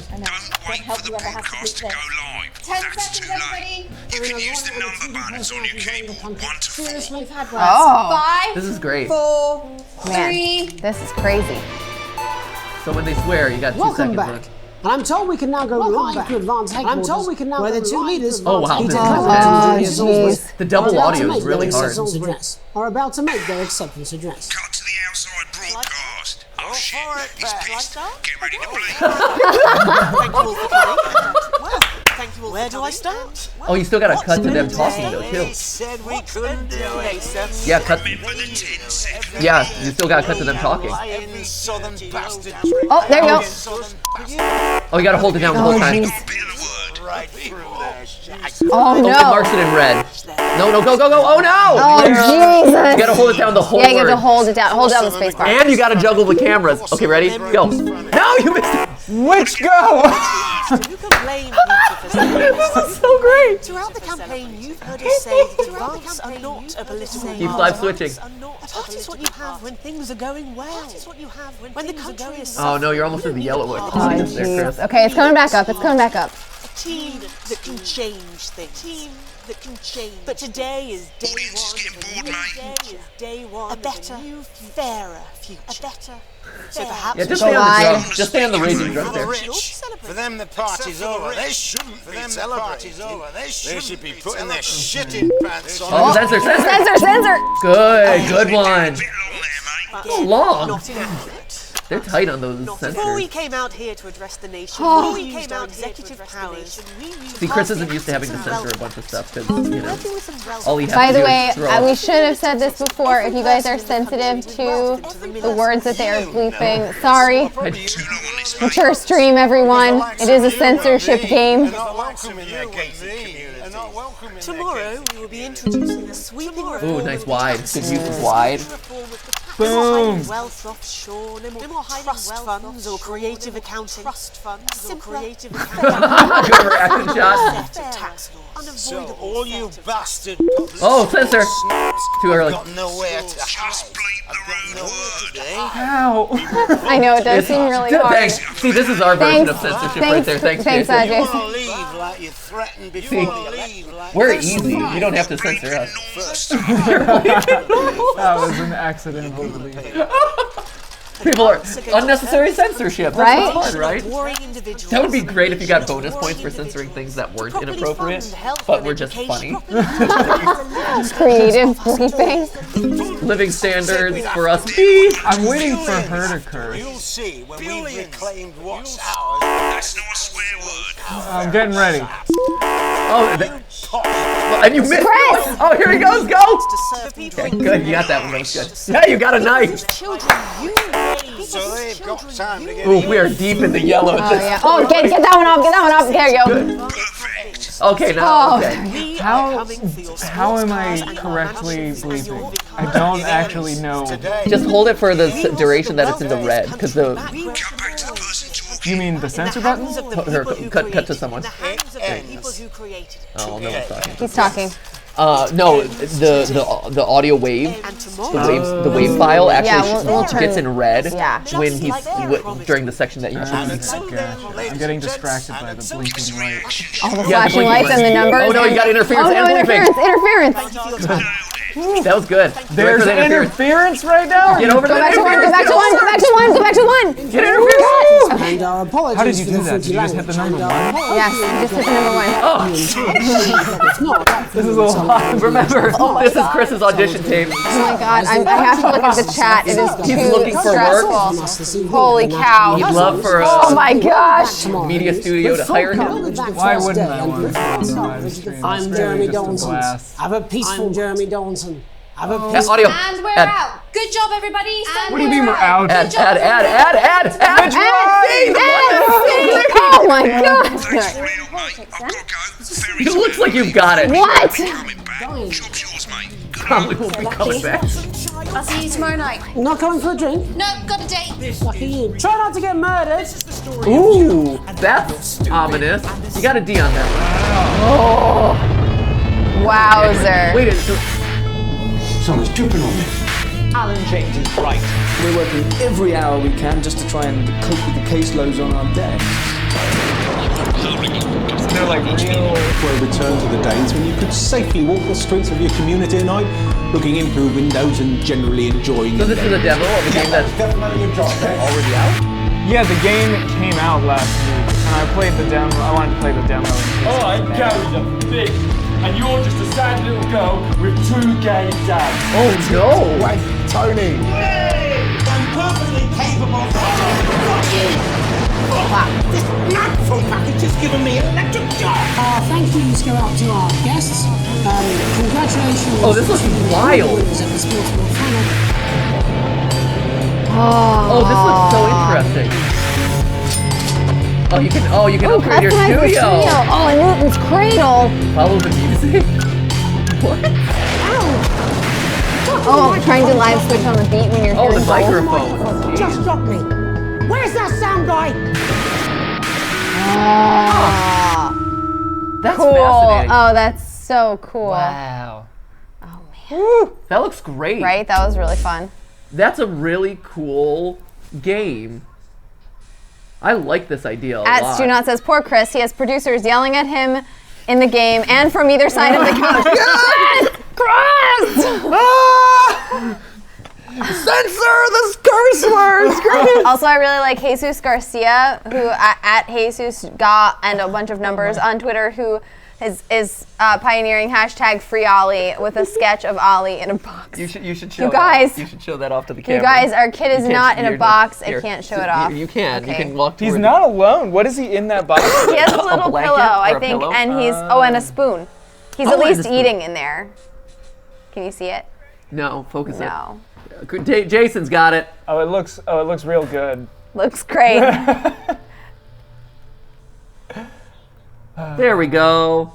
wait for the broadcast to go live. That's too late. You can use the number buttons on your keyboard, 1 to 4. We've had Oh. This is great. 4, Man, 3. this is crazy. So when they swear, you got 2 Welcome seconds back. left. And I'm told we can now go live to advance headquarters, where the two leaders, Oh, wow, Peter this is Cleveland intense. and Julia Salisbury, The double are about to audio is make their really hard. acceptance address. Are about to make their acceptance address. Cut to the outside broadcast. Oh shit, he's pissed. Get ready to bleep. Where do I start? Oh, you still gotta cut to them talking though, too. Said we couldn't do it. Yeah, cut. Remember the 10 seconds. Yeah, you still gotta cut to them talking. Lying southern bastard. Oh, there you go. Oh, you gotta hold it down the whole time. jeez. Bit of the word. Right through there, Jack. Oh, Oh, it no. marks it in red. No, no, go, go, go. Oh, no! Oh, Jesus. You gotta hold it down the whole Yeah, you have to word. hold it down. Hold down the space bar. And you gotta juggle the cameras. Okay, ready? Go. No, you missed it. Which go? You can blame Peter for saying This is so great. Throughout the campaign, you've heard us say that advance are not a political Keep live switching. A party is what you have when things are going well. When the country is Oh, no, you're almost through the yellow one. Oh, There, jeez. Chris. Okay, it's coming back up. It's coming back up. a team that can change things. That can change. But today is day Audience is one. getting bored, mate. Today is day one. A better, fairer future. A better, so perhaps Yeah, just Go stay on the wide. drum. Just stay on the raging drum there. For them, the party's over. They shouldn't be celebrating. They should be putting their shit in pants on. Oh, censor, censor. Censor, censor. Good, good one. Bit long there, mate. So long. not inaccurate. They're tight on those Before we censors. came out here to address the nation, Oh. we used our executive powers. See, Chris isn't used to having to censor a bunch of stuff because, you know, all he has By to the do way, is throw. we should have said this before. If you guys are sensitive to the words that they are bleeping, sorry. Too long on this, mate. Mature stream, everyone. It is a censorship game. Not welcome in their gated community. Not welcome in Tomorrow, we will be introducing a sweeping reform. Ooh, nice wide. Good use of wide. No more Boom. hiding wealth offshore, no more trust funds or creative accounting. Trust funds or creative accounting. Good reaction shot. Tax laws. So all you bastard Oh, censor. Too early. got nowhere to Just hide. bleep the rude word. How? I know it does seem really hard. Thanks. See, this is our version Thanks. of censorship Thanks. right there. Thanks, Thanks, Jason. You Jason. want to leave like you threatened before See, you leave. Like We're easy. You don't have to censor us. That was an accidental delete. People are unnecessary censorship. That's Right? what's fun, right? Warring individuals. That would be great if you got bonus points for censoring things that weren't inappropriate, but were just funny. Creative bleeping. Living standards for us. Beep. I'm waiting for her to curse. You'll see when we've reclaimed what's ours. That's not a swear word. I'm getting ready. Oh, and you missed it. Oh, here he goes. Go. To serve people. Okay, good. You got that one. That was good. Yeah, you got a knife. Children, you raise. So they've got time to get Ooh, we are deep in the yellow. Oh, yeah. Oh, get that one off. Get that one off. There you go. Perfect. Okay, now. Oh. Okay. We How- are coming for your How am I sports cars and correctly mansions and your bleeping? I don't actually know. Just hold it for the duration that it's in the red, because the. Cut back to the person talking. You mean the censor button? Cut to someone. The hands of the people who created it. Oh, no one's talking. He's talking. No, the audio wave, the wave file actually we'll turn- gets in red when he's during the section that you're shooting. I'm getting distracted by the blinking light. All the flashing lights and the numbers. Oh no, you got interference Oh no, and bleeping. interference. That was good. There's Direct for the interference right now. Get over Go the back to one, go back to one, go back to one, go back to one. Get interference. And apologies How did you for do the that? faulty Did you just hit the language, number and, one? Yes, just hit the number one. It's not that This is a lot. Remember, this is Chris's audition tape. Oh my god, I have to look at the chat. It is He's too looking for work. stressful. Holy cow. He'd love for Oh my gosh. media studio to hire him. Why wouldn't I want to? I'm Jeremy Donson. Have a peaceful Jeremy Donson. Have a peaceful... Audio. And we're Ad. out. Good job, everybody. What do you mean we're out? Ad. Oh my god. That's real, mate. I've got to go. Very It looks like you've got it. What? coming back. Job's yours, mate. Good Probably won't be coming back. I'll see you tomorrow night. Not coming for a drink? No, got a date. Lucky you. Try not to get murdered. Ooh, that's ominous. You got a D on that. Wowzer. Wait, Someone's dripping on me. Alan James is right. We're working every hour we can just to try and cope with the caseloads on our desk. They're like real. For a return to the days when you could safely walk the streets of your community at night, looking in through windows and generally enjoying so this is a demo of a game that's already out? Yeah, the game came out last week, and I played the demo. I wanted to play the demo. Oh, and Gary's a big, and you're just a sad little girl with 2 gay dads. Oh no! Wait, Tony. I'm perfectly capable of fuck you. This mouthful package has given me electric shock. Thank yous go out to our guests. Congratulations. Oh, this looks wild. Winners at the Sports World Final. Oh, this looks so interesting. Oh, you can upgrade your Customize the studio. Oh, and Newton's Cradle. Follow the music. What? Oh, I'm trying to live switch on the beat when you're Oh, hearing the microphone. Just drop me. Where's that sound guy? That's cool. fascinating. Oh, that's so cool. Wow. Oh man. That looks great. Right? That was really fun. That's a really cool game. I like this idea a lot. At Stu Not says, poor Chris, he has producers yelling at him in the game and from either side of the couch. Chris! Censor the curse words, Chris! Also, I really like Jesus Garcia, who at Jesus Ga and a bunch of numbers on Twitter, who is pioneering hashtag free Ollie with a sketch of Ollie in a box. You should show You guys. that. You should show that off to the camera. You guys, our kid is You can't- not in a you're box. here. I can't show it off. You can. Okay. You can walk He's toward not alone. What is he in that box? He has a little blanket pillow, or I a think, pillow? and he's and a spoon. He's at and a least spoon. eating in there. Can you see it? No, focus No. it. Jason's got it. Oh, it looks real good. Looks great. There we go.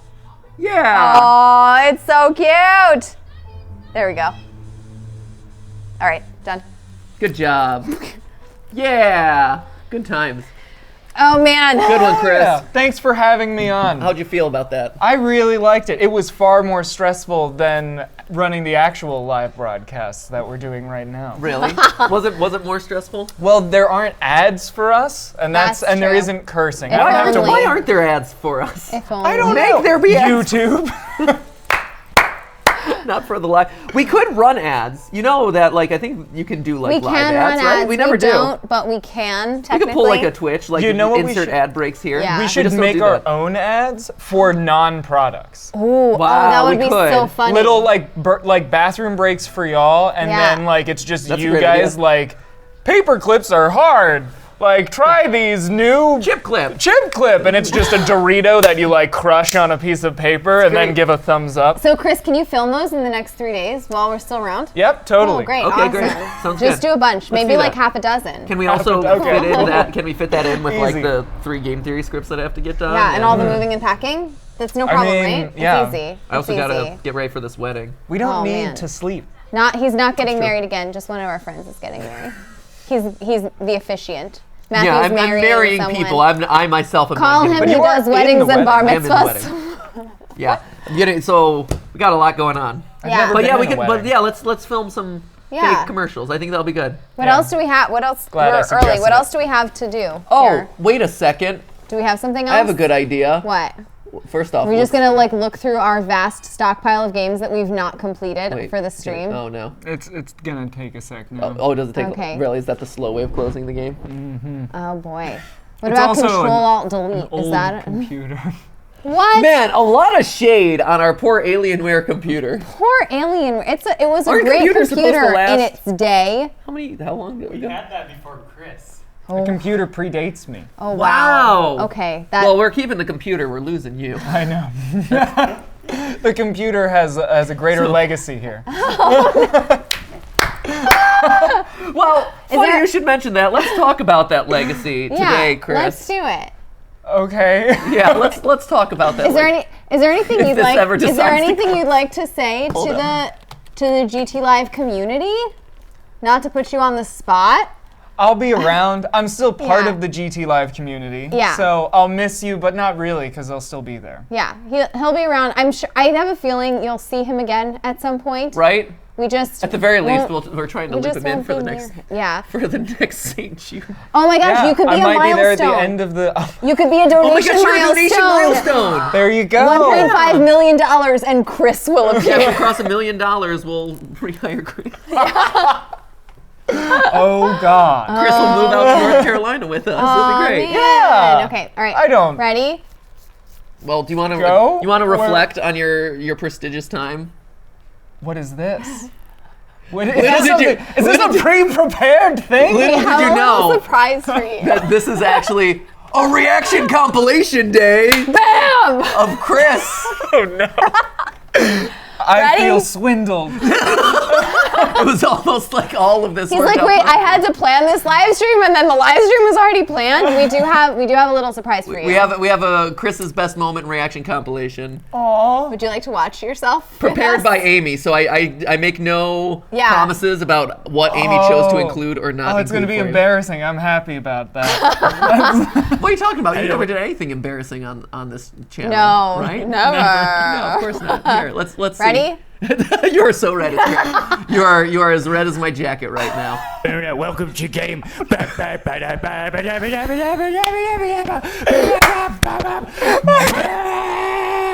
Yeah. Oh, it's so cute. There we go. All right, done. Good job. Yeah. Good times. Oh man. Good one, Chris. Yeah. Thanks for having me on. How'd you feel about that? I really liked it. It was far more stressful than running the actual live broadcasts that we're doing right now. Really? was it more stressful? Well, there aren't ads for us, and That's and there true. isn't cursing. If I don't have to only. Why aren't there ads for us? If only. I don't Make know. there be ads. YouTube. Not for the live. We could run ads. You know that, like, I think you can do like We live can ads, run right? ads. We never do. Don't, but we can We technically. could pull like a Twitch, like You know what we insert should- ad breaks here. Yeah. We I should just don't make do our that. own ads for non-products. Ooh, Wow, that would we be could. so funny. Little like bathroom breaks for y'all, and Yeah. then like it's just That's a you great guys idea. like paper clips are hard. Like try these new Chip clip. and it's just a Dorito that you like crush on a piece of paper and then great. give a thumbs up. So Chris, can you film those in the next 3 days while we're still around? Yep, totally. Oh, great. Okay, awesome. great. Sounds Just good. do a bunch, Let's maybe do like that. half a dozen. Can we also Okay. fit in that? Can we fit that in with like Easy. the 3 game theory scripts that I have to get done? Yeah, and all the moving and packing. That's no problem, mean, right? yeah. It's easy. I also it's gotta easy. get ready for this wedding. We don't Oh, need man. to sleep. He's not getting married again. Just one of our friends is getting married. He's the officiant. Matthew's Yeah, I'm marrying someone. people. I myself am Call not him. getting He you are does in weddings the and bar I am in the mitzvahs. wedding. Yeah. So we got a lot going on. Yeah. But yeah, we can. But yeah, let's film some Yeah. fake commercials. I think that'll be good. What else do we have? What else? Glad I We're early. suggested What it. else do we have to do? Oh, here? wait a second. Do we have something else? I have a good idea. What? First off, We're just gonna like look through our vast stockpile of games that we've not completed Wait, for the stream. Oh no. It's gonna take a sec now. Oh, does it take? Okay. Really? Is that the slow way of closing the game? Oh boy. What It's about also Control an Alt Delete? Is Old that computer? what? Man, a lot of shade on our poor Alienware computer. Poor Alien. It was a Our great computer's supposed to computer in last- its day. How long did we go? had that before Chris. The computer predates me. Oh Wow. Okay. Well, we're keeping the computer. We're losing you. I know. The computer has a greater legacy here. Well, funny you should mention that. Let's talk about that legacy today, Chris. Let's do it. Okay. Yeah, let's talk about that. Is there anything if you'd this like? ever Is there decides to anything you'd like to say Hold to on. the GT Live community? Not to put you on the spot. I'll be around. I'm still part Yeah. of the GT Live community. Yeah. So I'll miss you, but not really, because I'll still be there. Yeah, he'll be around. I'm sure. I have a feeling you'll see him again at some point. Right? We just At the very least, won't- we're trying to we loop just him in won't for the be next. near- Yeah. For the next St. Jude. Oh my gosh, Yeah, you could be I a might milestone. be there at the end of the. You could be a Oh my donation gosh, you're a donation milestone. There you go. $1.5 million, and Chris will Yeah, if we appear. cross $1 million, we'll rehire Chris. Oh God. Chris will move out to North Carolina with us. That'd be great. Man. Yeah. Okay. All right. I don't- Ready? Well, do you want to Go? reflect on your prestigious time? What is this? What, Little did you- is this a pre-prepared thing? Little did you know Surprise for you. that this is actually a reaction compilation day Bam! of Chris. Oh no. I Ready? feel swindled. It was almost like all of this. He's worked like, out wait, I perfectly. had to plan this live stream, and then the live stream was already planned. We do have a little surprise for you. We have a Chris's best moment reaction compilation Aww. Would you like to watch yourself? prepared by Amy. So I make no Yeah. promises about what Amy chose to include or not. Oh, it's gonna include be for you. embarrassing. I'm happy about that. What are you talking about? You never did anything embarrassing on this channel. No, right? never. No, of course not. Here, let's see. Ready? You are so red. It's great. You are as red as my jacket right now. Welcome to game.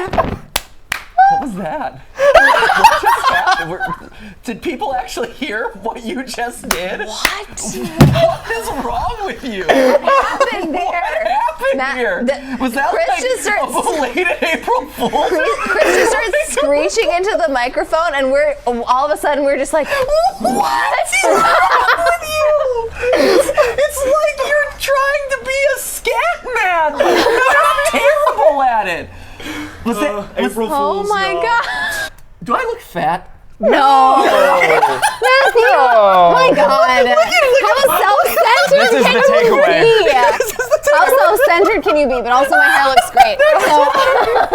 What was that? What just happened? Did people actually hear what you just did? What? What is wrong with you? What happened there? What happened here? Was that Chris like just starts- a belated April Fool's? Chris just starts screeching into the microphone, and we're all of a sudden we're just like, what? What's wrong with you? It's like you're trying to be a scat man. You're terrible at it. Was it April Oh Fool's. my y'all. god. Do I look fat? No. Matthew. Oh my god. How self-centered This is can the you takeaway. be? How self-centered can you be? But also my hair looks great.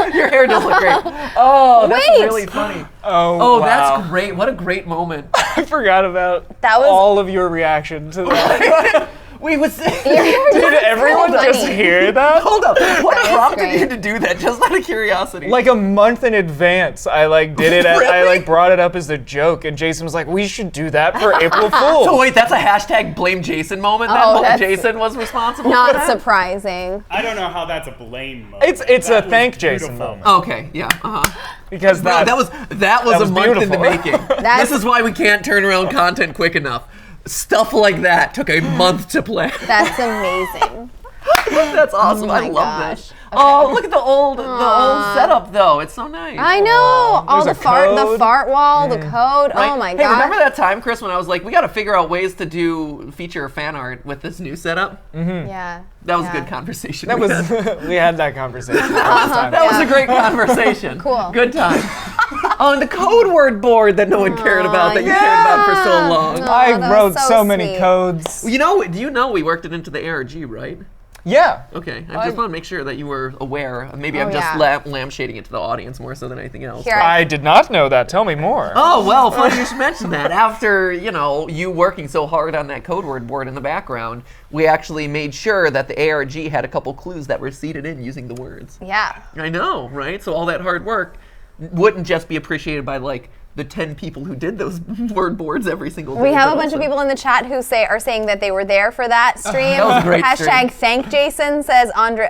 So, Your hair does look great. Oh, that's Wait. really funny. Oh, wow. That's great. What a great moment. I forgot about That was- all of your reaction to that. We was. your hair Did looks everyone funny. just hear that? Hold up. What That was prompted great. you to do that? Just out of curiosity. Like a month in advance, I did it. I Really? brought it up as a joke, and Jason was like, "We should do that for April Fool's." So wait, that's a hashtag blame Jason moment. Oh, Then that's Jason was responsible. for Not that? surprising. I don't know how that's a blame moment. It's That a was thank Jason beautiful. moment Okay. Yeah. because Bro, that was a was month in the beautiful. making. That's- This is why we can't turn around content quick enough. Stuff like that took a month to plan. That's amazing. That's awesome. Oh I my love gosh. this. Oh, look at the old setup though. It's so nice. I know. All There's the a fart code. wall, the code. Right? Oh my Hey, god. remember that time, Chris, when I was like, we got to figure out ways to do feature fan art with this new setup? Yeah. That was Yeah. a good conversation. that we was had. we had that conversation last time. That was a great conversation. Cool. Good time. Oh, and the code word board that no one cared about that you cared about for so long. Aw, I that was wrote so so many sweet. codes. Do you know we worked it into the ARG, right? Yeah. Okay, I just want to make sure that you were aware. Maybe I'm just lampshading it to the audience more so than anything else. I did not know that. Tell me more. Oh, well, funny you should mention that. After, you working so hard on that code word board in the background, we actually made sure that the ARG had a couple clues that were seeded in using the words. Yeah. I know, right? So all that hard work wouldn't just be appreciated by, like, the 10 people who did those word boards every single day. We have a bunch of people in the chat who are saying that they were there for that stream. That was a great Hashtag stream. thank Jason says Ombre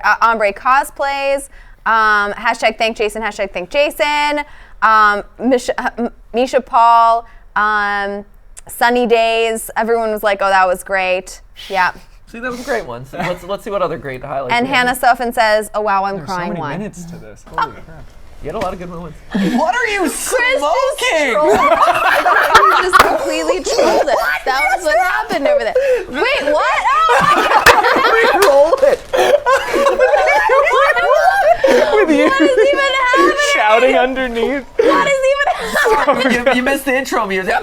cosplays. Hashtag thank Jason. Hashtag thank Jason. Misha Paul. Sunny Days. Everyone was like, oh, that was great. Yeah. See, that was a great one. So let's see what other great highlights. And we have. Hannah Sofen says, oh, wow, I'm There's crying so many one. minutes to this. Holy crap. You had a lot of good moments. What are you smoking? You just completely trolled it. That was what happened over there. Wait, what? Oh Roll it. With you what is even happening? shouting underneath. What is even happening? you missed the intro music.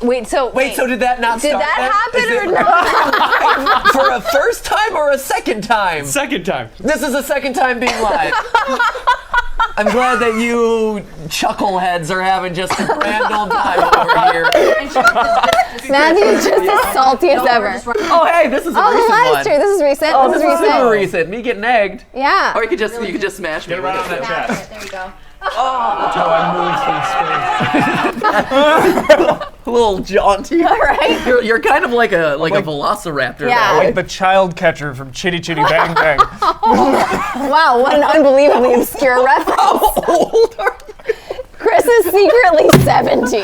Wait, so did that not did start? that happen or not? For a first time or a second time? Second time. This is the second time being live. I'm glad that you chuckleheads are having just a grand old time over here. Matthew's just as salty as ever. Oh, hey, this is a recent that one. is true. This is recent. Oh, this this is is super recent. recent. Me getting egged. Yeah. Or you could just smash me. Get right on that chat. There you go. That's how I move through space. A little jaunty. All right. You're kind of like a velociraptor. Yeah. that way. Like the child catcher from Chitty Chitty Bang Bang. Wow, what an unbelievably obscure reference. How old are you? Chris is secretly 70.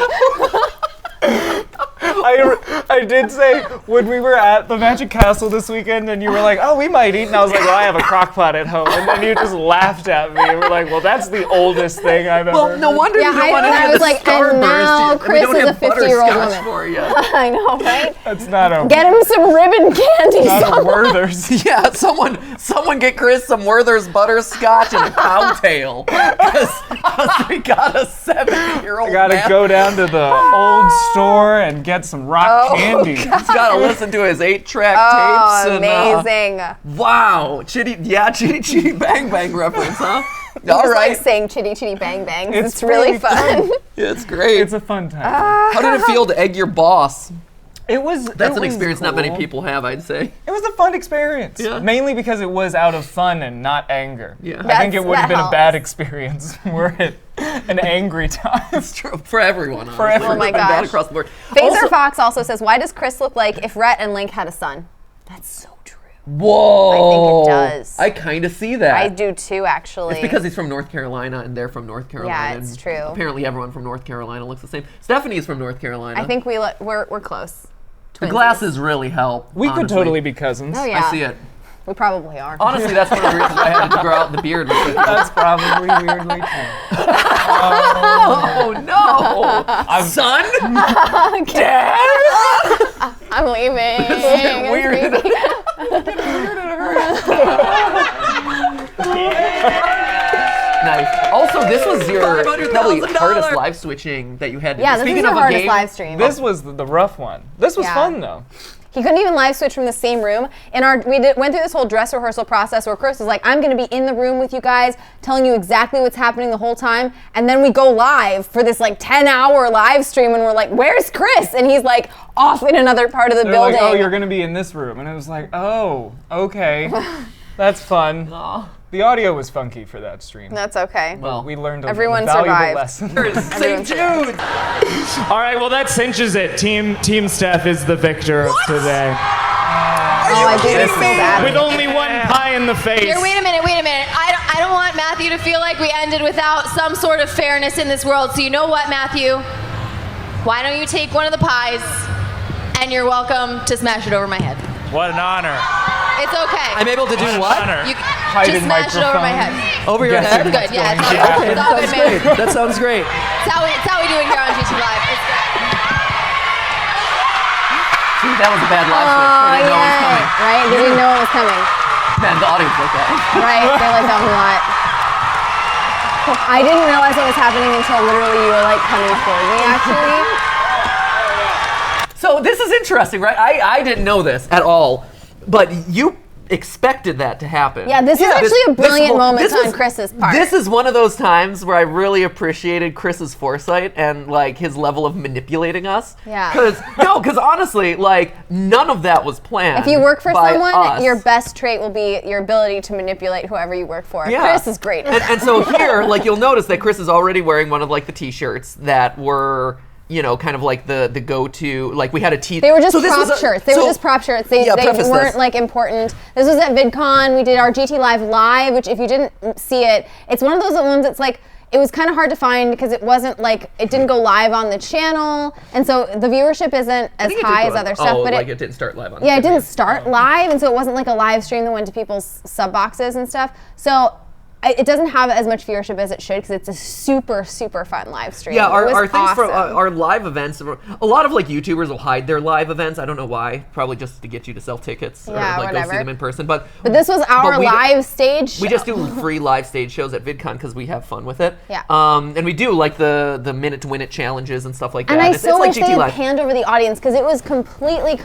I did say when we were at the Magic Castle this weekend and you were like, oh, we might eat. And I was like, well, I have a crock pot at home. And then you just laughed at me and were like, well, that's the oldest thing I've ever heard. Well, no wonder you don't want to I hear was the like, and now Starburst. Chris We don't is a have 50-year-old butterscotch woman. for you. I know, right? That's not okay. Get him some ribbon candy. Not a someone. Werther's. Yeah, someone get Chris some Werther's butterscotch and a cowtail. Because we got a 70-year-old I gotta go down to the old store and get some rock candy. He's got to listen to his 8-track Oh, tapes. amazing. Wow. Chitty Chitty Bang Bang reference, huh? You All just right. like saying chitty chitty bang bangs. It's It's really fun. Yeah, it's great. It's a fun time. How did it feel to egg your boss? It was. That's an was experience not many cool. people have, I'd say. It was a fun experience. Yeah. Mainly because it was out of fun and not anger. Yeah. I think it That's- would have that been a bad helps. experience were it an angry time. It's true. For everyone, honestly. For everyone. Oh my Bad gosh. across the board. Phaser Also- Fox also says, why does Chris look like if Rhett and Link had a son? That's so true. Whoa. I think it does. I kind of see that. I do too, actually. It's because he's from North Carolina and they're from North Carolina. it's and true. Apparently everyone from North Carolina looks the same. Stephanie's from North Carolina. I think we're close. the glasses really help. We could honestly. totally be cousins. Oh, yeah. I see it. We probably are. Honestly, that's one of the reasons I had to grow out the beard. That's probably weirdly true. Oh no! Son? Dad? I'm leaving. This is It's weird. creepy. Nice. Also, this was your probably $500,000. hardest live switching that you had to Yeah, do. this Speaking is of your a hardest game, live stream. This was the rough one. This was Yeah. fun though. He couldn't even live switch from the same room. Went through this whole dress rehearsal process where Chris was like, I'm gonna be in the room with you guys, telling you exactly what's happening the whole time. And then we go live for this like 10-hour live stream and we're like, where's Chris? And he's like off in another part of the They're building. like, oh, you're gonna be in this room, and it was like, oh, okay, that's fun. The audio was funky for that stream. That's okay. Well, We learned a Everyone valuable survived. lesson. St. Jude. All right, well that cinches it. Team Steph is the victor of today. Oh, I do this so bad. With only one pie in the face. Here, wait a minute. I don't want Matthew to feel like we ended without some sort of fairness in this world. So you know what, Matthew? Why don't you take one of the pies, and you're welcome to smash it over my head. What an honor. It's okay. I'm able to do what? You Hide just in smash it over my microphone. head. Over your Guessing head? Good, what's yeah, going it's to all happen. good. It's all good, man. That sounds great. It's how we do it here on YouTube Live. It's good. See, that was a bad live switch. Oh, I didn't know it was yeah. coming. Right? They didn't know it was coming. Man, the audience like that. Right? They like that one a lot. I didn't realize what was happening until literally you were like coming toward me, actually. So this is interesting, right? I didn't know this at all. but you expected that to happen. Yeah, this is actually a brilliant moment on Chris's part. This is one of those times where I really appreciated Chris's foresight and like his level of manipulating us. Yeah. Because honestly, like none of that was planned. If you work for by someone, us. your best trait will be your ability to manipulate whoever you work for. Yeah. Chris is great. And so here, like you'll notice that Chris is already wearing one of like the t-shirts that were, you know, kind of like the go-to, like we had a They were just prop shirts. They were just prop shirts. They weren't like important. This was at VidCon. We did our GT Live, which if you didn't see it, it's one of those ones that's like, it was kind of hard to find because it wasn't like, it didn't go live on the channel. And so the viewership isn't as high as other stuff. But like it didn't start live on Yeah, it didn't start live. And so it wasn't like a live stream that went to people's sub boxes and stuff. So it doesn't have as much viewership as it should because it's a super, super fun live stream. Yeah, our things awesome. for our live events. A lot of like YouTubers will hide their live events. I don't know why. Probably just to get you to sell tickets or like whatever. go see them in person. But this was our live stage show. We just do free live stage shows at VidCon because we have fun with it. Yeah. And we do like the minute to win it challenges and stuff like that. And I it's so like wish GT they had Live. panned over the audience because it was completely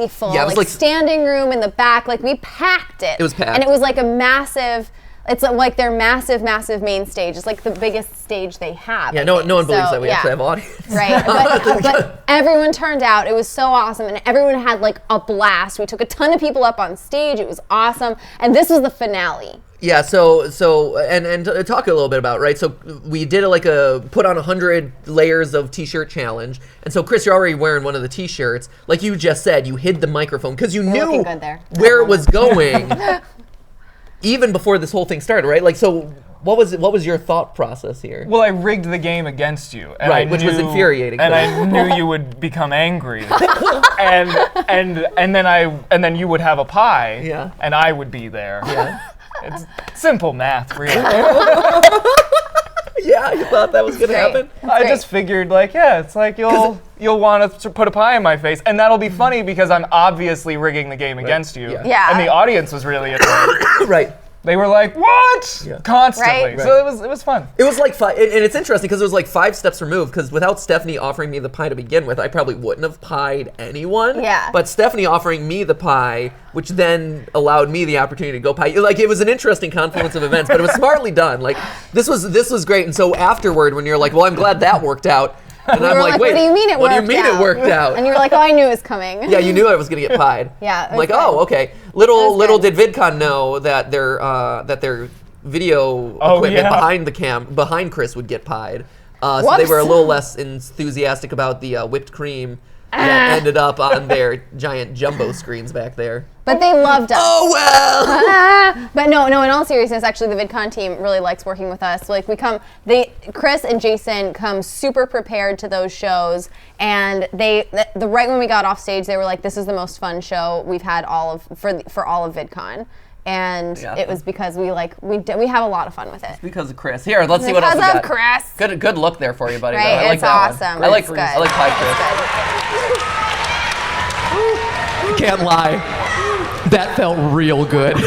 full. Yeah, it was like standing room in the back. Like we packed it. It was packed. And it was like a massive. It's like their massive main stage. It's like the biggest stage they have. Yeah, no one believes that we actually have audience. Right, but everyone turned out. It was so awesome, and everyone had like a blast. We took a ton of people up on stage. It was awesome, and this was the finale. Yeah, so and to talk a little bit about, right? So we did put on 100 layers of t-shirt challenge. And so Chris, you're already wearing one of the t-shirts. Like you just said, you hid the microphone because you knew where it was going. Even before this whole thing started, right? Like, so what was your thought process here? Well, I rigged the game against you, and right, which was infuriating. And I knew you would become angry, and then you would have a pie, yeah, and I would be there. Yeah, it's simple math, really. Yeah, you thought that was gonna happen? I just figured, like, yeah, it's like you'll want to put a pie in my face, and that'll be funny because I'm obviously rigging the game against you. Yeah. And the audience was really annoyed. Right. They were like, "What?" Yeah. Constantly. Right. So it was fun. It was like and it's interesting because it was like 5 steps removed. Because without Stephanie offering me the pie to begin with, I probably wouldn't have pied anyone. Yeah. But Stephanie offering me the pie, which then allowed me the opportunity to go pie. Like it was an interesting confluence of events, but it was smartly done. Like this was great. And so afterward, when you're like, "Well, I'm glad that worked out," and I'm like, "Wait, what do you mean it worked out? What do you mean it worked out?" And you were like, "Oh, I knew it was coming." Yeah, you knew I was gonna get pied. Yeah. I'm like, oh, okay. Little did VidCon know that their video equipment behind Chris would get pied. So they were a little less enthusiastic about the whipped cream that ended up on their giant jumbo screens back there. But they loved us. Oh well. But no. In all seriousness, actually, the VidCon team really likes working with us. Like Chris and Jason come super prepared to those shows, and right when we got off stage, they were like, "This is the most fun show we've had for all of VidCon." And it was because we have a lot of fun with it. It's because of Chris. Here, let's see what else we got. Because of Chris. Good look there for you, buddy. Right, I like it's that awesome. One. I like It's good. I like pie, Chris. Can't lie. That felt real good.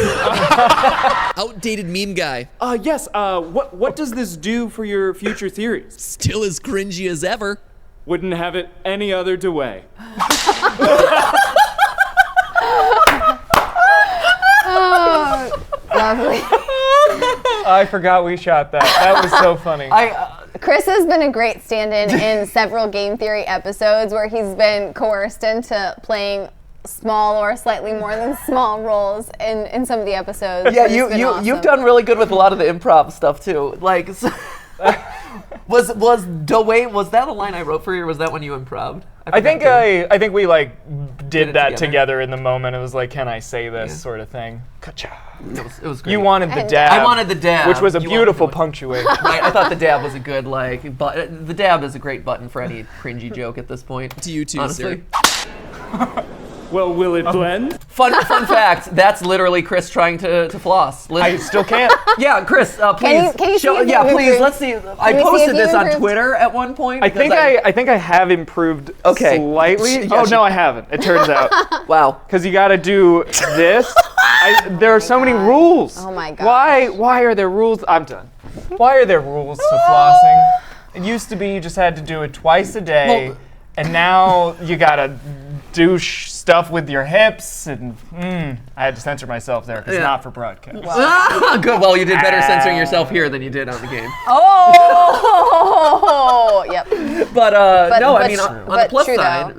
Outdated meme guy. Yes. What does this do for your future theories? Still as cringy as ever. Wouldn't have it any other way. Oh, lovely. I forgot we shot that. That was so funny. Chris has been a great stand-in in several game theory episodes where he's been coerced into playing small or slightly more than small roles in some of the episodes. Yeah, you've done really good with a lot of the improv stuff too. Like, was that a line I wrote for you, or was that when you improv'd? I think we did that together in the moment. It was like, can I say this sort of thing? It was great. You wanted the dab. I wanted the dab, which was a beautiful punctuation. I thought the dab was a good but the dab is a great button for any cringy joke at this point. To you too, honestly. Sir. Well, will it blend? Fun fact, that's literally Chris trying to floss. I still can't. Yeah, Chris, please. Can you show, see if yeah, you've please, improved? let's see. I we see posted if this you've on improved? Twitter at one point. I think I have improved slightly. Yeah, no, I haven't. It turns out. Wow. Because you got to do this. There are so many rules. Oh my god. Why are there rules? I'm done. Why are there rules to flossing? It used to be you just had to do it twice a day, and now you gotta do stuff with your hips, and I had to censor myself there because Yeah. not for broadcast. Good. Well, you did better censoring yourself here than you did on the game. Oh, yep. But no, I mean, true. on the plus True, side,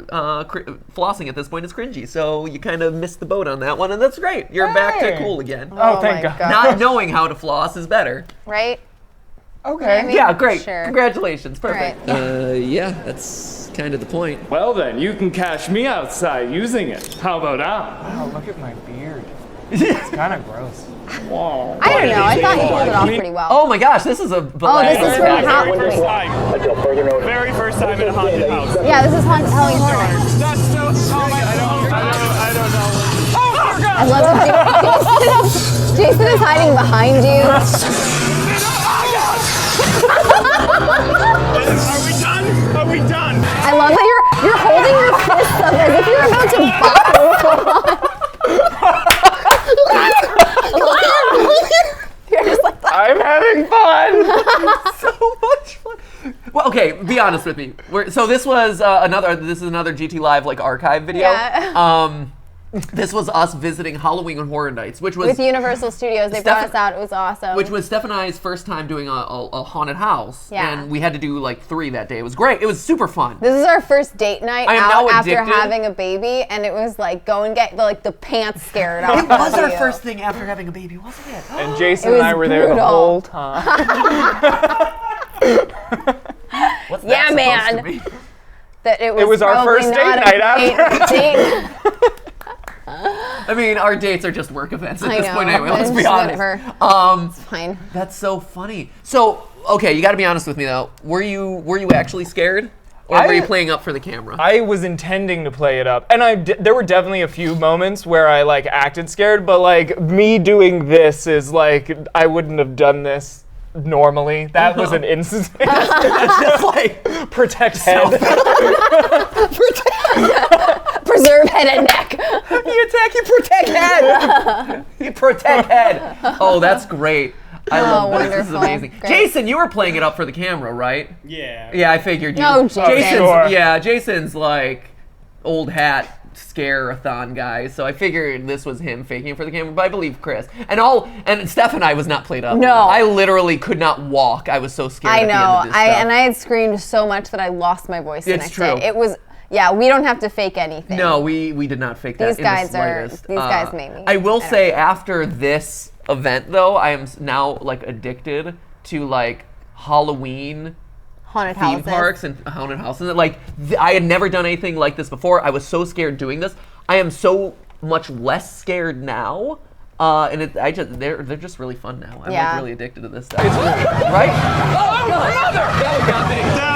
flossing at this point is cringy. So you kind of missed the boat on that one, and that's great. You're back to cool again. Oh, thank God. Not knowing how to floss is better. Right? Okay. I mean, Yeah, great. Sure. Congratulations. Perfect. Right. Yeah, that's kind of the point. Well then, you can catch me outside using it. How about that? Wow, look at my beard. It's kind of gross. Whoa. I don't know. I thought you pulled it off pretty well. Oh my gosh, this is a. Oh, this is from Very first time. Very first time in a haunted house. Yeah, this is Halloween Horror Nights. That's still. Oh my, I don't know. Oh God! I love that Jason is hiding behind you. Are we done? Are we done? I love that you're holding your fists up as if you're about to bop You're just like, I'm having fun. So much fun. Well, okay, be honest with me. So this was another GT Live like archive video. Yeah. This was us visiting Halloween Horror Nights, which was with Universal Studios. They brought us out. It was awesome. Which was Steph and I's first time doing a haunted house. Yeah. And we had to do like 3 that day. It was great. It was super fun. This is our first date night I am out now after addicted. having a baby, and it was like go and get the pants scared off. It was of our you. first thing after having a baby, wasn't it? And Jason It and was I were there the brutal. whole time. What's Yeah, that man. supposed to mean? It That was our probably first not date a night after. date. I mean, our dates are just work events at I this know, point anyway, let's but be it's honest. whatever. It's fine. That's so funny. So, okay, you got to be honest with me though. Were you actually scared, or were you playing up for the camera? I was intending to play it up, and there were definitely a few moments where I like acted scared, but like me doing this is like I wouldn't have done this normally. That was an incident. It's just like protect head. Preserve head and neck. You attack, you protect head. You protect head. Oh, that's great. I love this. This is wonderful. amazing. Great. Jason, you were playing it up for the camera, right? Yeah. Yeah, I figured you. No, Jason. Jason's, yeah, Jason's like old hat scare-a-thon guy, so I figured this was him faking it for the camera, but I believe Chris. And Steph and I was not played up. No. I literally could not walk. I was so scared I at know. the end of this stuff. I had screamed so much that I lost my voice the It's next true. day. It was. Yeah, we don't have to fake anything. No, we did not fake that These in the guys are. slightest. These guys made me. I will say after this event though, I am now like addicted to like Halloween haunted theme houses. parks and haunted houses. Like I had never done anything like this before. I was so scared doing this. I am so much less scared now. And they're just really fun now. I'm like really addicted to this stuff. Right? Oh, mother!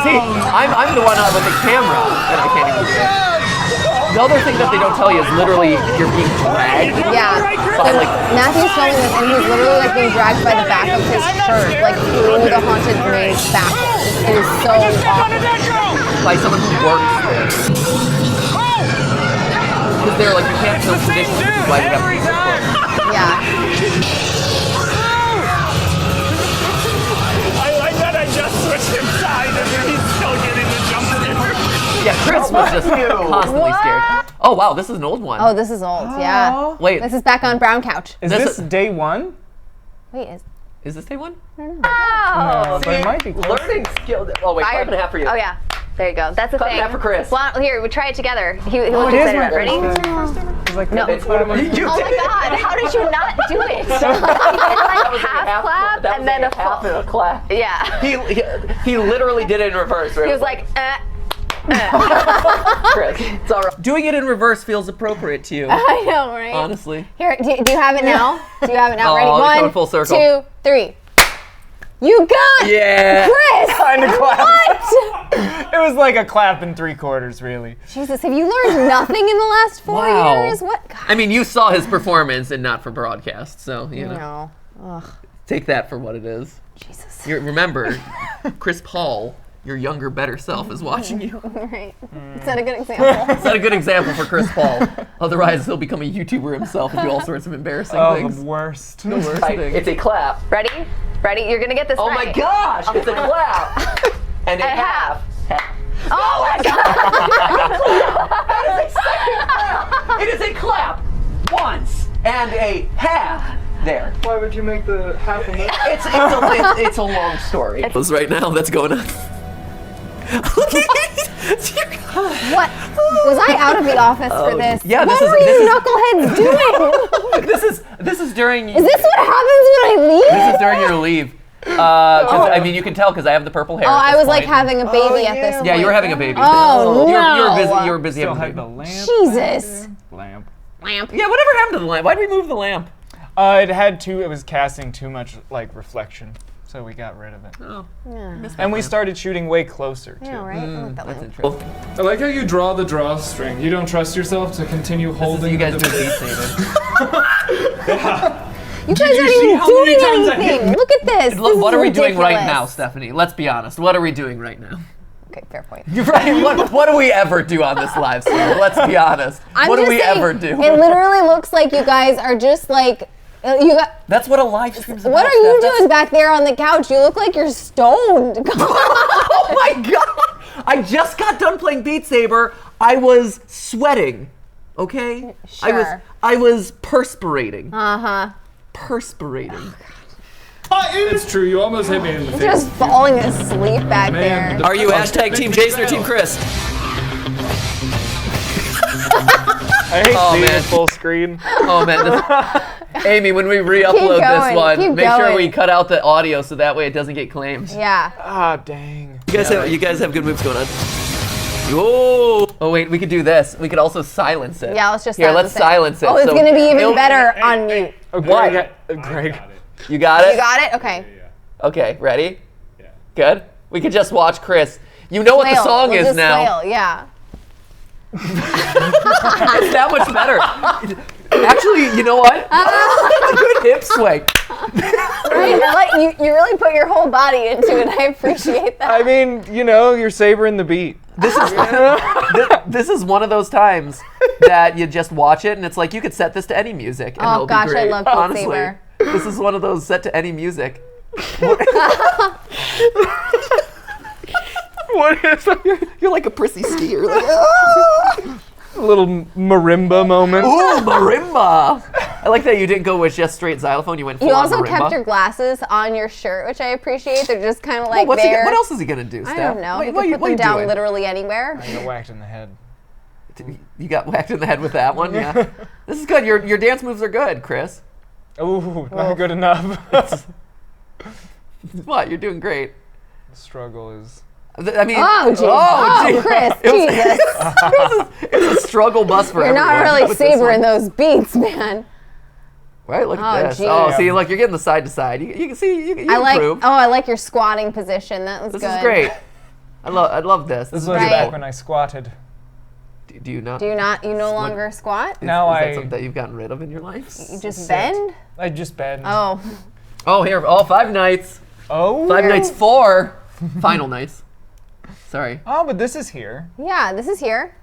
See, I'm the one with the camera, and I can't even do it. The other thing that they don't tell you is literally you're being dragged. Yeah. By like Matthew's filming this, and he's literally like being dragged by the back of his shirt, like through the haunted maze backwards. It is so awful. by someone who works there. Because they're like, you can't film traditions, which is why we have to be so close. Yeah. I like that I just switched him sides and he's still getting the jump scare. Yeah, Chris was just constantly scared. Oh wow, this is an old one. Oh, this is old. Yeah. Wait. This is back on Brown Couch. Is this day one? Wait, is this day one? Oh. But it might be close. Learning skill. Oh wait, clap and a half for you. Oh yeah. There you go. That's the Clap thing. and a half for Chris. Well, here, we try it together. He Oh, looked it is excited. my Ready? Like, No. It's one of my. Oh my God! How did you not do it? It's like half clap that was and then a half full. and a clap. Yeah. He literally did it in reverse. Right? He was like, Chris, it's all right. Doing it in reverse feels appropriate to you. I know, right? Honestly. Here, do you have it now? Do you have it now? Oh, Ready? it's going 1, full circle. 2, 3. You got Yeah. Chris! Kind of clap. What? It was like a clap and 3/4, really. Jesus, have you learned nothing in the last 4 Wow. years? What? God, I mean, you saw his performance and not for broadcast, so you know. no. Ugh, Take that for what it is. Jesus. Remember, Chris Paul, your younger, better self, is watching you. Right. Is that a good example? Set a good example for Chris Paul. Otherwise, he'll become a YouTuber himself and do all sorts of embarrassing things. The worst. The worst thing. It's a clap. ready? Ready? You're gonna get this Oh right. my gosh! It's a clap. And a And half. Oh my God! That is exactly and a half there. Why would you make the half of it? It's a long story. It's right now that's going on. What? Was I out of the office for this? Yeah, what this were is- you this is- knuckleheads doing? This is during. Is this what happens when I leave? This is during your leave. 'Cause, I mean, you can tell because I have the purple hair. Oh, at I this was like point. having a baby at this point. Yeah, you were having a baby. Oh, no. You were busy Still having a have baby. the lamp. Jesus. Lamp. Lamp. Yeah, whatever happened to the lamp? Why did we move the lamp? It was casting too much like reflection, so we got rid of it. Oh. Yeah. And we started shooting way closer too. Yeah, right? I like that That's lamp. interesting. I like how you draw the drawstring. You don't trust yourself to continue holding. You guys the do Beat Saber. You guys you aren't see even how many doing times I hit anything. Look at this. This What is are we doing right ridiculous. now, Stephanie? Let's be honest. What are we doing right now? Okay, fair point. You're right. What do we ever do on this live stream? Let's be honest. I'm What do just we saying, ever do? It literally looks like you guys are just like you got. That's what a live stream's about. What are you Steph. doing back there on the couch? You look like you're stoned. Oh my god! I just got done playing Beat Saber. I was sweating. Okay? Sure. I was perspirating. Uh-huh. Perspirating. It's true. You almost hit me in the face. Just falling asleep back there. Are you hashtag Team Jason or Team Chris? I hate Oh, seeing man. it full screen. Oh man, Amy, when we re-upload this going, one, keep make sure going. we cut out the audio so that way it doesn't get claimed. Yeah. Ah, dang. You guys have good moves going on. Oh wait, we could do this. We could also silence it. Yeah, let's just Here, silence let's it. silence it. Oh, it's So gonna be even it'll- better on mute. Oh, What? Greg. You got it? You got it? Okay. Okay, ready? Yeah. Good. We could just watch Chris. You know what the Flail. song We'll is just now. Flail. Yeah. It's that much better. Actually, you know what? That's a good hip swing. Right, you really put your whole body into it. I appreciate that. I mean, you're savoring the beat. This is one of those times that you just watch it and it's like you could set this to any music and Oh, it'll gosh, be I great. love Beat Honestly, Saber. this is one of those set to any music. What is that? You're like a prissy skier. Like, "Ah!" A little marimba moment. Ooh, marimba! I like that you didn't go with just straight xylophone. You went full You on also marimba. kept your glasses on your shirt, which I appreciate. They're just kind of like What there. else is he gonna do, Steph? I don't know. What He you could put them down doing? literally anywhere. I got whacked in the head. You got whacked in the head with that one, yeah. This is good. Your dance moves are good, Chris. Ooh, not good enough. What? You're doing great. The struggle is. I mean, Oh, geez. Chris, Jesus. It's a struggle bus for You're everyone. not really with this savoring one. those beats, man. Right, look at Oh, this. geez. Oh, see, look, you're getting the side to side. You can see, you improve. I like your squatting position. That was This good. is great. I love this. This is was Right. back when I squatted. Do you not? Do you not? You no longer squat? Now is that I- something that you've gotten rid of in your life? You just Sit. bend? I just bend. Oh. Oh, here, 5 nights. Oh. 5 nights 4. Final nights. Sorry. Oh, but this is here. Yeah, this is here.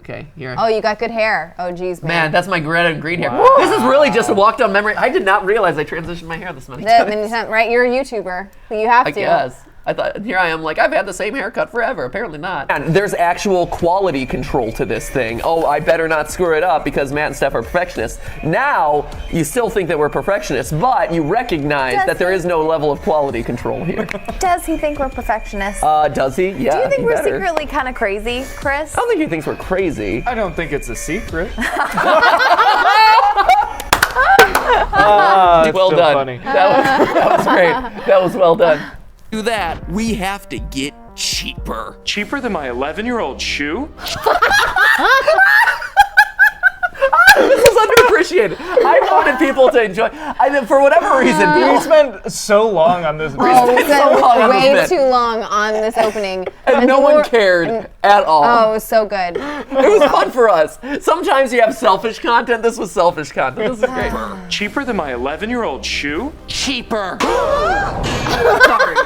Okay, here. Oh, you got good hair. Oh, geez, Man, man. that's my red and green hair. Wow. This is really just a walk down memory. I did not realize I transitioned my hair this many That times. many times, right? You're a YouTuber. So you have I to. guess. I thought, here I am, like, I've had the same haircut forever. Apparently not. And there's actual quality control to this thing. Oh, I better not screw it up because Matt and Steph are perfectionists. Now, you still think that we're perfectionists, but you recognize that there is no level of quality control here. Does he think we're perfectionists? Does he? Yeah. Do you think he we're better. secretly kind of crazy, Chris? I don't think he thinks we're crazy. I don't think it's a secret. Well still done. funny. That was great. That was well done. Do that, we have to get cheaper. Cheaper than my 11-year-old shoe? This is underappreciated. I wanted people to enjoy. For whatever reason, We people spent so long on this. Oh, we spent so long spent on this way bit. too long on this opening. and no one cared at all. Oh, it was so good. It was fun for us. Sometimes you have selfish content. This was selfish content. This is great. Cheaper than my 11-year-old shoe? Cheaper. Sorry.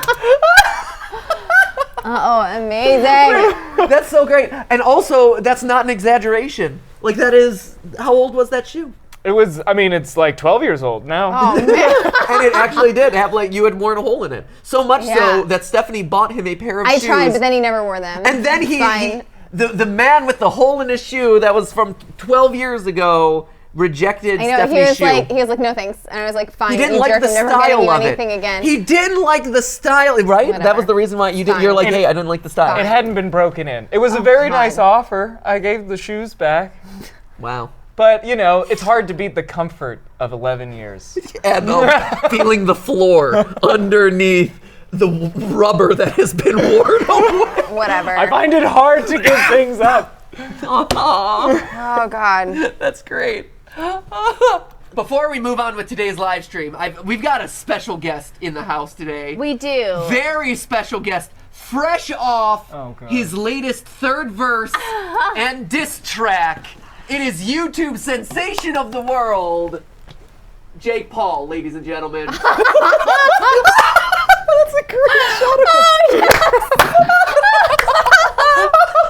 Oh, amazing. That's so great. And also, that's not an exaggeration. Like, that is, how old was that shoe? It was. I mean, it's like 12 years old now. Oh, man. And it actually did have, like, you had worn a hole in it. So much Yeah. so that Stephanie bought him a pair of I shoes. tried, but then he never wore them. And then It's fine. the man with the hole in his shoe that was from 12 years ago rejected I know, Stephanie's shoe. he was like, no thanks. And I was like, fine, He didn't you like jerk, the I'm never getting you style of anything it. again. He didn't like the style, right? That was the reason why you did. You're like, hey, I didn't like the style. It hadn't been broken in. It was a very nice offer. I gave the shoes back. Wow. But, you know, it's hard to beat the comfort of 11 years. And feeling the floor underneath the rubber that has been worn away. Whatever. I find it hard to give things up. Oh, God. That's great. Before we move on with today's live stream, we've got a special guest in the house today. We do. Very special guest. Fresh off his latest third verse and diss track. It is YouTube sensation of the world, Jake Paul, ladies and gentlemen. That's a great shot of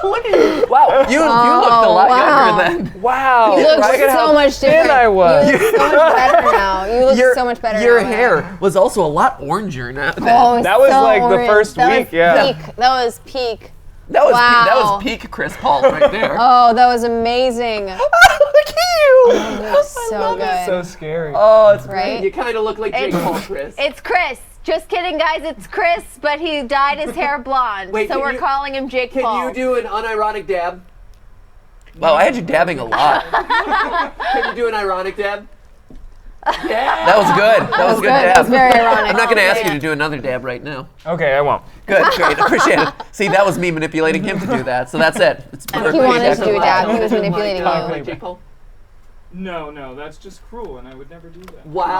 Look at you. Wow, you looked a lot younger then. Wow. You look so much different. I was. You look so much better now. You look so much better Your now. hair was also a lot oranger now. Oh, that was so like the orange. first That week, was yeah. Peak. That was peak. That Wow. was peak Chris Paul right there. Oh, that was amazing. Look at you. Oh, so good. So scary. Oh, it's Right? great. You kind of look like Jake Paul, Chris. It's Chris. Just kidding, guys. It's Chris, but he dyed his hair blonde, Wait, so can we're you- calling him Jake Can Paul. you do an unironic dab? Wow, I had you dabbing a lot. Can you do an ironic dab? Yeah. That was good. That was a good dab. That was very ironic. I'm not going to ask you Yeah. to do another dab right now. Okay, I won't. Good, great. Appreciate it. See, that was me manipulating him to do that, so that's it. It's perfect. He wanted to do a dab. He was Like, manipulating you. Jake Paul? No, that's just cruel, and I would never do that. Wow.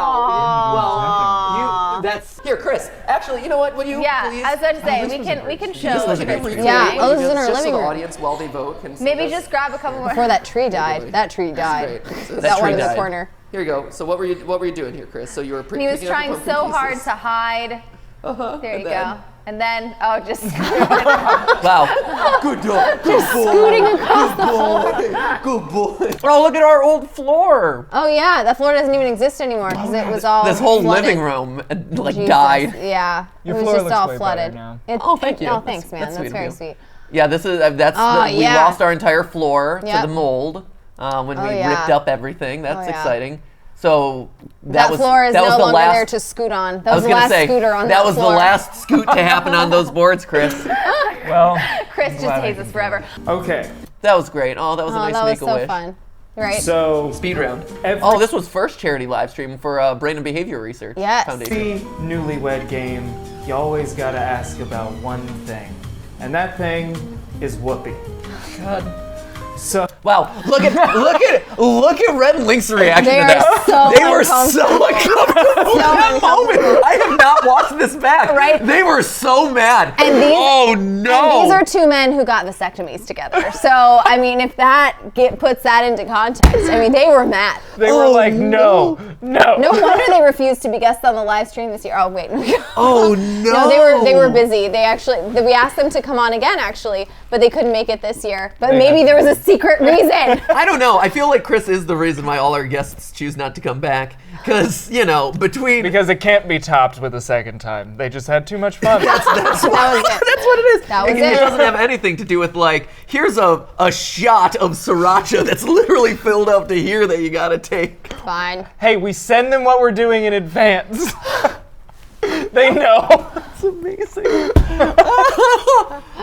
Well, that's here, Chris. Actually, you know what? Will you? Yeah, please? I was about to say we can show. Just Chris. Yeah, oh, this is in our just living so the room. audience, while they vote, can see Maybe this. just grab a couple more. Before that tree died. That tree died. Great. So That tree one in the died. corner. Here you go. So what were you doing here, Chris? So you were He was picking up trying broken so pieces. hard to hide. There And you then? go. And then, oh, just Wow. Good dog. Good boy. Scooting across the floor. Good boy. Oh, look at our old floor. Oh yeah, that floor doesn't even exist anymore because it was all This whole flooded. living room like Jesus. died. Yeah, Your it was floor just looks all way flooded. better now. It- Oh, thank you. Oh, That's- thanks, man. that's That's sweet of very you. sweet. Yeah, this is Oh, we yeah. lost our entire floor to Yep. the mold when Oh, we yeah. ripped up everything. That's Oh, yeah. exciting. So That was floor is that was no the longer last, there to scoot on. That I was was the gonna last say scooter on that was floor. the last scoot to happen on those boards, Chris. Well, Chris just glad I hates us can forever. okay. That was great. Oh, that was a Oh, nice that was make a so wish. fun. Right? So, Speed round. every Oh, this was first charity live stream for Brain and Behavior Research Yes. Foundation. newlywed game, you always gotta ask about one thing, and that thing is whoopee. God. So Wow, look at Red and Link's reaction They to are that. so They were so uncomfortable in that uncomfortable. moment. I have not watched this back. Right. They were so mad. And these- oh no. And these are two men who got vasectomies together. So, I mean, if that puts that into context, I mean, they were mad. they were like, no. No wonder they refused to be guests on the live stream this year. Oh, wait. Oh no. No, they were busy. We asked them to come on again, actually, but they couldn't make it this year. But maybe there was a secret reason. I don't know. I feel like Chris is the reason why all our guests choose not to come back. Because, Because it can't be topped with a second time. They just had too much fun. That was it. That's what it is. That was it it. doesn't have anything to do with here's a shot of sriracha that's literally filled up to here that you gotta take. Fine. Hey, we send them what we're doing in advance. They know. It's amazing.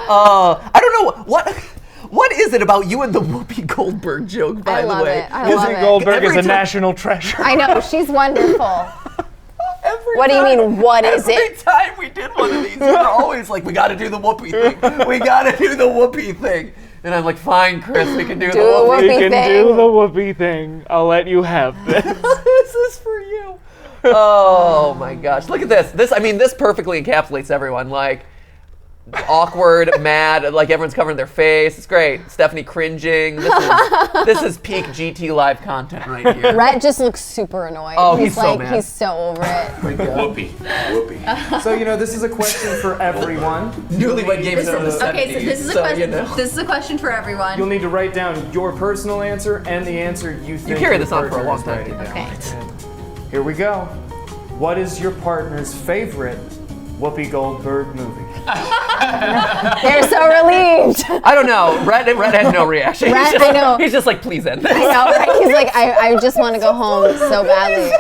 I don't know what is it about you and the Whoopi Goldberg joke, by the way? I love Whoopi it. Goldberg is Every a time- national treasure. I know, she's wonderful. Every What do you time- mean, what is every it? time we did one of these, you're always like, we gotta do the Whoopi thing. We gotta do the Whoopi thing. And I'm like, fine, Chris, we can do the Whoopi. We Whoopi can thing. do the whoopee thing. I'll let you have this. This is for you. Oh my gosh. Look at this. This perfectly encapsulates everyone. Awkward, mad, everyone's covering their face. It's great. Stephanie cringing. This is peak GT Live content right here. Rhett just looks super annoyed. Oh, he's so mad. He's so over it. Whoopee. So, this is a question for everyone. Newlywed games from the 70s. Okay, so this is a question. This is a question for everyone. You'll need to write down your personal answer and the answer you think carry your this on for a partner long is time, writing didn't down. Okay. Here we go. What is your partner's favorite Whoopi Goldberg movie? They're so relieved. I don't know. Rhett had no reaction. Rhett, I know. He's just like, please end this. I know, right? He's like, I just want to go home so badly.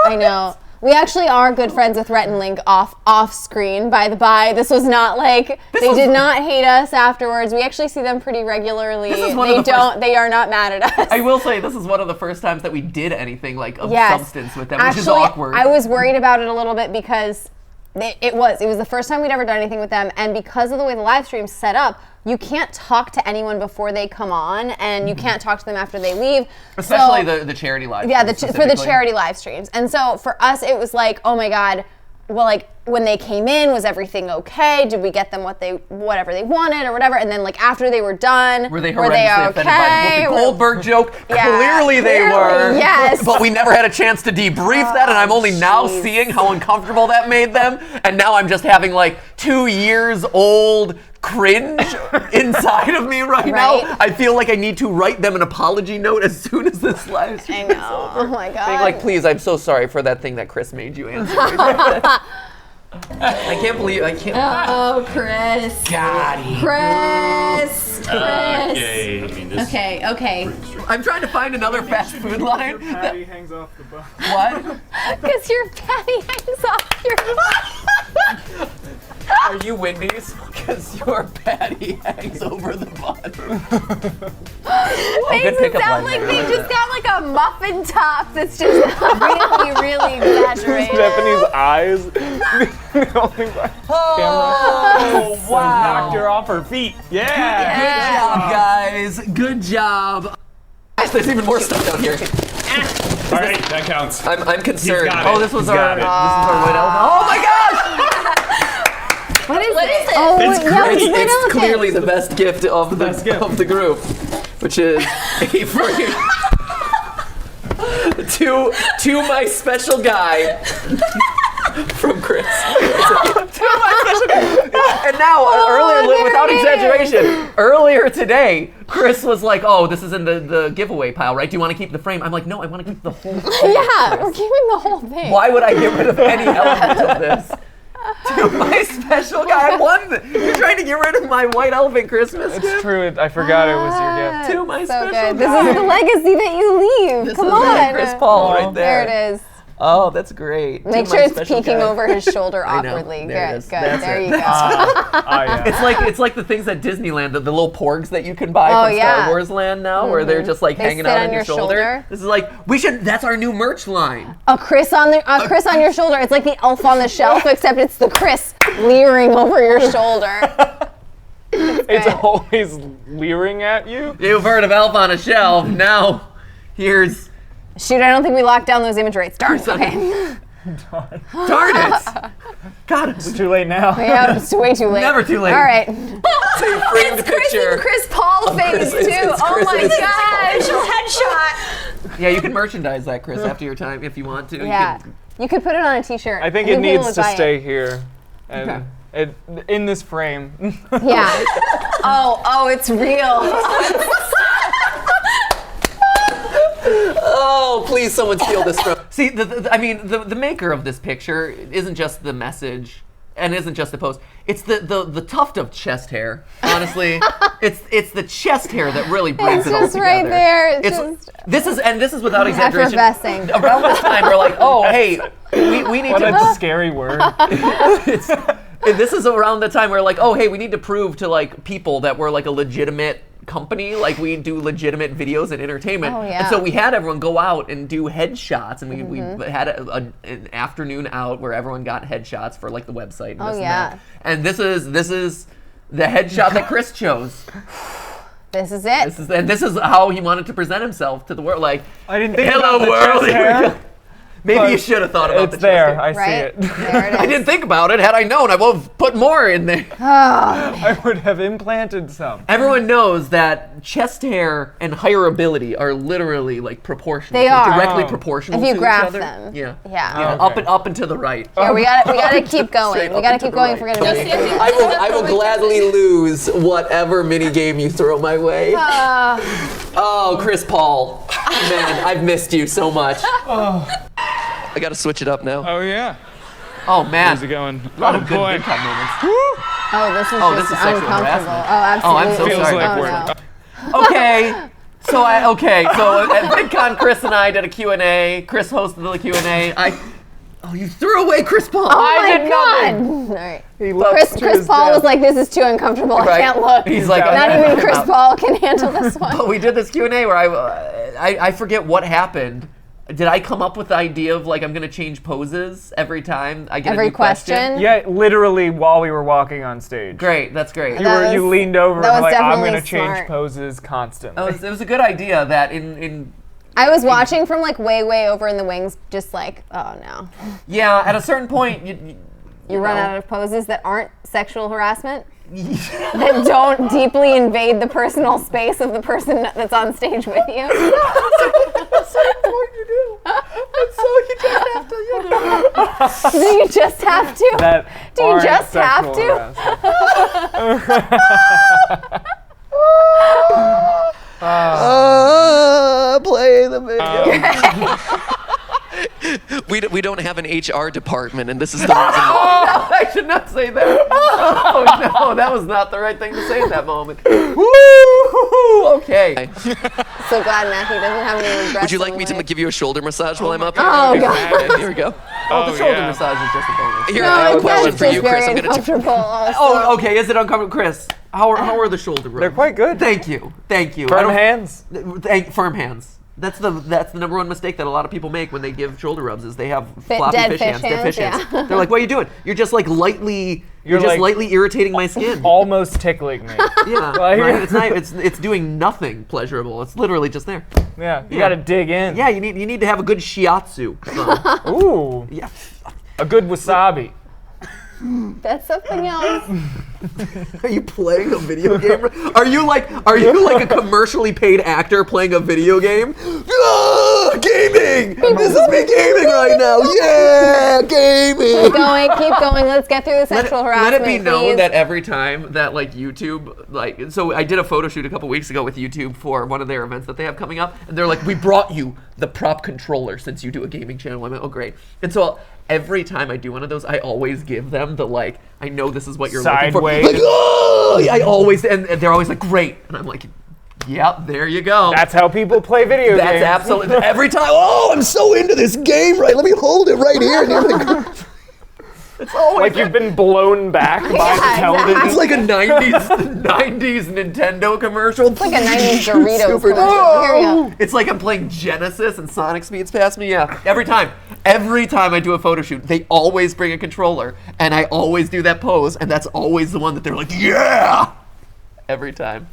I know. We actually are good friends with Rhett and Link off screen, by the by. This was not like, they did not hate us afterwards. We actually see them pretty regularly. They are not mad at us. I will say, this is one of the first times that we did anything like of substance with them, which is awkward. I was worried about it a little bit because it was the first time we'd ever done anything with them, and because of the way the live stream's set up, you can't talk to anyone before they come on, and you can't talk to them after they leave. Especially the charity live streams. Yeah, for the charity live streams. And so for us, it was like, oh my God, well, like when they came in, was everything okay? Did we get them whatever they wanted or whatever? And then like after they were done, were they horrendously offended by the Whoopi Goldberg joke? Yeah, clearly they were. Yes. But we never had a chance to debrief that, and I'm only now seeing how uncomfortable that made them. And now I'm just having like 2 years old cringe inside of me right now. I feel like I need to write them an apology note as soon as this live stream is over. Oh my God. Being like, please, I'm so sorry for that thing that Chris made you answer. I can't believe I can't. Oh, Chris. Got him. Chris. Okay. I mean, this Okay. I'm trying to find another fast food line. Patty hangs off the bun. What? Because your patty hangs off your. Are you Wendy's? Because your patty hangs over the bottom. Makes it sound like they just got like a muffin top that's just really exaggerated. Stephanie's eyes. Oh, wow. Knocked her off her feet. Yeah. Good job, guys. Good job. There's even more stuff down here. All right, that counts. I'm concerned. He's got it. This was He's our got it. white elephant. Oh my gosh! What is it? Oh, It's great. it's clearly the best gift of the group, which is a free to my special guy from Chris. And now, earlier, without exaggeration, earlier today, Chris was like, "Oh, this is in the giveaway pile, right? Do you want to keep the frame?" I'm like, "No, I want to keep the whole thing." Yeah, we're keeping the whole thing. Why would I get rid of any element of this? To my special guy, I won. You're trying to get rid of my white elephant Christmas gift? It's true. I forgot it was your gift. To my So special good. guy. This is the legacy that you leave. This Come is on. Chris Paul right there. There it is. Oh, that's great. Make To sure my it's special peeking guy. over his shoulder I know. awkwardly. There it Good, is. good. That's There it. you go. Yeah. It's like the things at Disneyland, the little porgs that you can buy from yeah. Star Wars Land now, where they're just like They hanging sit out on on your your shoulder. shoulder. This is like that's our new merch line. A Chris on your shoulder. It's like the elf on the shelf, except it's the Chris leering over your shoulder. It's always leering at you. You've heard of Elf on a Shelf. Now, here's Shoot, I don't think we locked down those image rates. Darn. Okay. darn it. God, It's too late now. Yeah, it's way too late. Never too late. All right. framed picture. Chris Paul phase Chris. too. It's Oh Chris my and his gosh. Headshot. Yeah, you can merchandise that, Chris, after your time if you want to. Yeah. You could put it on a t-shirt. I think it people needs would to buy stay it. here, and in this frame. Yeah. Oh, it's real. Oh, please, someone steal this from. See, the maker of this picture isn't just the message, and isn't just the post. It's the tuft of chest hair. Honestly, it's the chest hair that really brings it all just together. right there. It's just this is without exaggeration. effervescing. Around this time, we're like, oh, hey, we need What to. a scary word. This is around the time where like, oh, hey, we need to prove to like people that we're like a legitimate company, like we do legitimate videos and entertainment. Oh, yeah. And so we had everyone go out and do headshots, and we had an afternoon out where everyone got headshots for like the website and this and that. And this is the headshot that Chris chose. This is it. This is how he wanted to present himself to the world. Like, I didn't think hello about the world. chest Here we hair. go. Maybe you should have thought about It's the there. chest I hair. see it. There it is. I didn't think about it. Had I known, I would have put more in there. I would have implanted some. Everyone knows that chest hair and hireability are literally like proportional. They are. Directly proportional If you to graph each other. them. Yeah. Yeah. Up and to the right. Yeah, we gotta keep going. Straight We up gotta and to keep the going right. if we're gonna be. I will gladly lose whatever mini game you throw my way. Oh, Chris Paul. Man, I've missed you so much. I gotta switch it up now. Oh yeah. Oh man. How's it going? A lot of Oh, good boy. big time moments. Oh, this is Oh, just this is sexual uncomfortable. harassment. Oh, absolutely. I'm so Feels sorry. like Oh, we're. no. Okay. So at VidCon, Chris and I did a Q&A. Chris hosted the Q&A. Oh, you threw away Chris Paul. Oh my did God! nothing. All right. He left to Chris his Paul death. was like, "This is too uncomfortable. I Right. can't look." He's like, not "Okay, even I'm Chris out." Paul can handle this one. But we did this Q&A where I forget what happened. Did I come up with the idea of like I'm gonna change poses every time I get Every a new question? Yeah, literally while we were walking on stage. Great, that's great. You leaned over that and was like, I'm definitely gonna change smart. poses constantly. It was a good idea that in I was watching from like way over in the wings, just like, oh no. yeah, at a certain point You run out of poses that aren't sexual harassment, that don't deeply invade the personal space of the person that's on stage with you. That's so important to do. That's so you just have to. Do you just have to? That Do you aren't just have sexual to? Play the video. We don't have an HR department, and this is the reason. Oh, I should not say that. Oh no, that was not the right thing to say in that moment. Woo! Okay. So glad Matthew doesn't have any regrets. Would you like me to give you a shoulder massage while I'm up here? Oh, Okay. God. Okay, here we go. Oh, the shoulder massage is just a bonus. Here, I have a question for you, Chris. Very I'm gonna uncomfortable. Oh, okay. Is it uncomfortable, Chris? How are the shoulder rubs? They're quite good. Thank you. Firm hands. Firm hands. That's the number one mistake that a lot of people make when they give shoulder rubs is they have floppy dead fish hands, dead fish hands. yeah. They're like, what are you doing? You're just like lightly, you're just like lightly irritating my skin. Almost tickling me. Yeah, Like- right? It's not. It's doing nothing pleasurable. It's literally just there. Yeah, you gotta dig in. Yeah, you need to have a good shiatsu. Ooh. Yeah. A good wasabi. That's something else. Are you playing a video game? Are you like a commercially paid actor playing a video game? Ah, gaming! This is me gaming right now. Yeah, gaming. Keep going. Let's get through the sexual harassment. Let it be known please. that every time that like YouTube, so I did a photo shoot a couple weeks ago with YouTube for one of their events that they have coming up, and they're like, we brought you the prop controller since you do a gaming channel. I'm like, oh great. And so every time I do one of those, I always give them the like, I know this is what you're looking for. Sideways. Like, oh! I always, and they're always like, great. And I'm like, yep, there you go. That's how people play video games. That's absolutely, every time, oh, I'm so into this game, right? Let me hold it right here. And you're like, it's always like you've been blown back by the television. It's like a 90s Nintendo commercial. It's like a 90s Doritos Super commercial. Here we go. It's like I'm playing Genesis and Sonic speeds past me. Yeah, every time I do a photo shoot, they always bring a controller, and I always do that pose, and that's always the one that they're like, yeah, every time.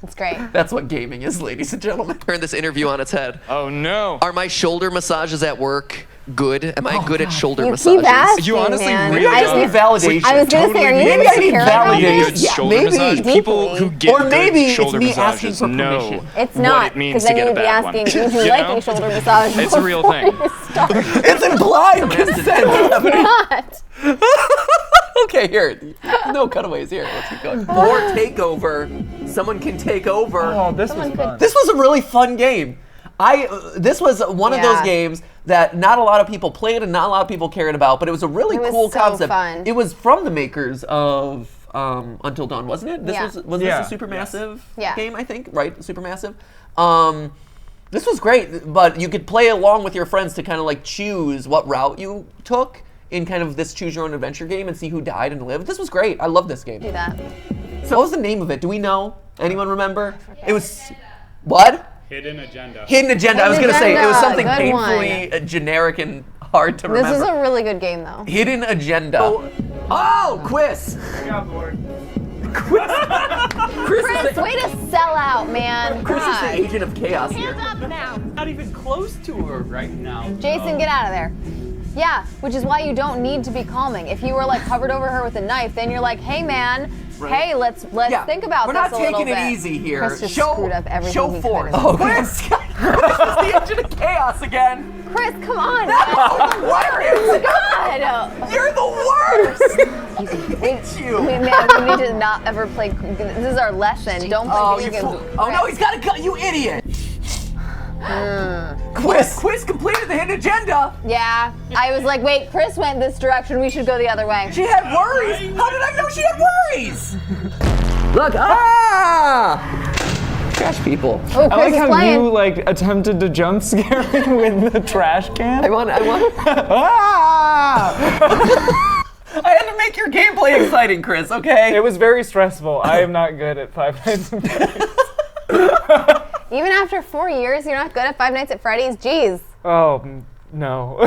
It's great. That's what gaming is, ladies and gentlemen. Turn this interview on its head. Oh no. Are my shoulder massages at work good? Am I good at shoulder You massages? keep asking, You honestly man. really I just need validation. I was gonna say, are you Maybe even I need secure about validation. this? Yeah, shoulder maybe. massage. People who get Or maybe good it's shoulder me asking massages for know permission. It's what not, it means because to then get you a would be bad asking, one. would you You like know? a shoulder massage? It's a real thing. It's implied consent. Not. Okay, here. No cutaways here. Let's keep going. Or takeover. Someone can take over. Oh, this was fun. This was a really fun game. This was one of those Yeah. games that not a lot of people played and not a lot of people cared about, but it was a really It was cool so concept. fun. It was from the makers of Until Dawn, wasn't it? This Yeah. was Yeah. this a Supermassive Yeah. game, I think, right? Supermassive. This was great, but you could play along with your friends to kind of like choose what route you took in kind of this choose your own adventure game and see who died and lived. This was great. I love this game. Do that. So what was the name of it? Do we know? Anyone remember? It was what? Hidden agenda. Hidden Agenda. I was Hidden gonna say it was Agenda. something Good painfully generic and hard to This remember. is a really good game, though. Hidden Agenda. Oh, quiz. I got bored. Chris Chris, way to sell out, man. Chris is God. the agent of chaos here. Hands up now. Not even close to her right now. Jason, get out of there. Yeah, which is why you don't need to be calming. If you were like hovered over her with a knife, then you're like, hey man, Right. hey, let's Yeah, think about we're this not a little taking bit. it easy here. Chris just Show- screwed up everything show he force. could've. Oh, Chris, Chris is the agent of chaos again. Chris, come on. No, what is God. You're the worst. We need to not ever play. This is our lesson. Don't play Oh, video you games. fool. Oh no, he's got a gun. You idiot. Quiz completed the hidden agenda. Yeah. I was like, wait, Chris went this direction. We should go the other way. She had worries. How did I know she had worries? Look, trash people. Oh, I Chris like is how playing. you like attempted to jump scare me with the trash can. I want. I had to make your gameplay exciting, Chris, okay? It was very stressful. I am not good at Five Nights at Freddy's. Even after 4 years, you're not good at Five Nights at Freddy's? Jeez. Oh, no.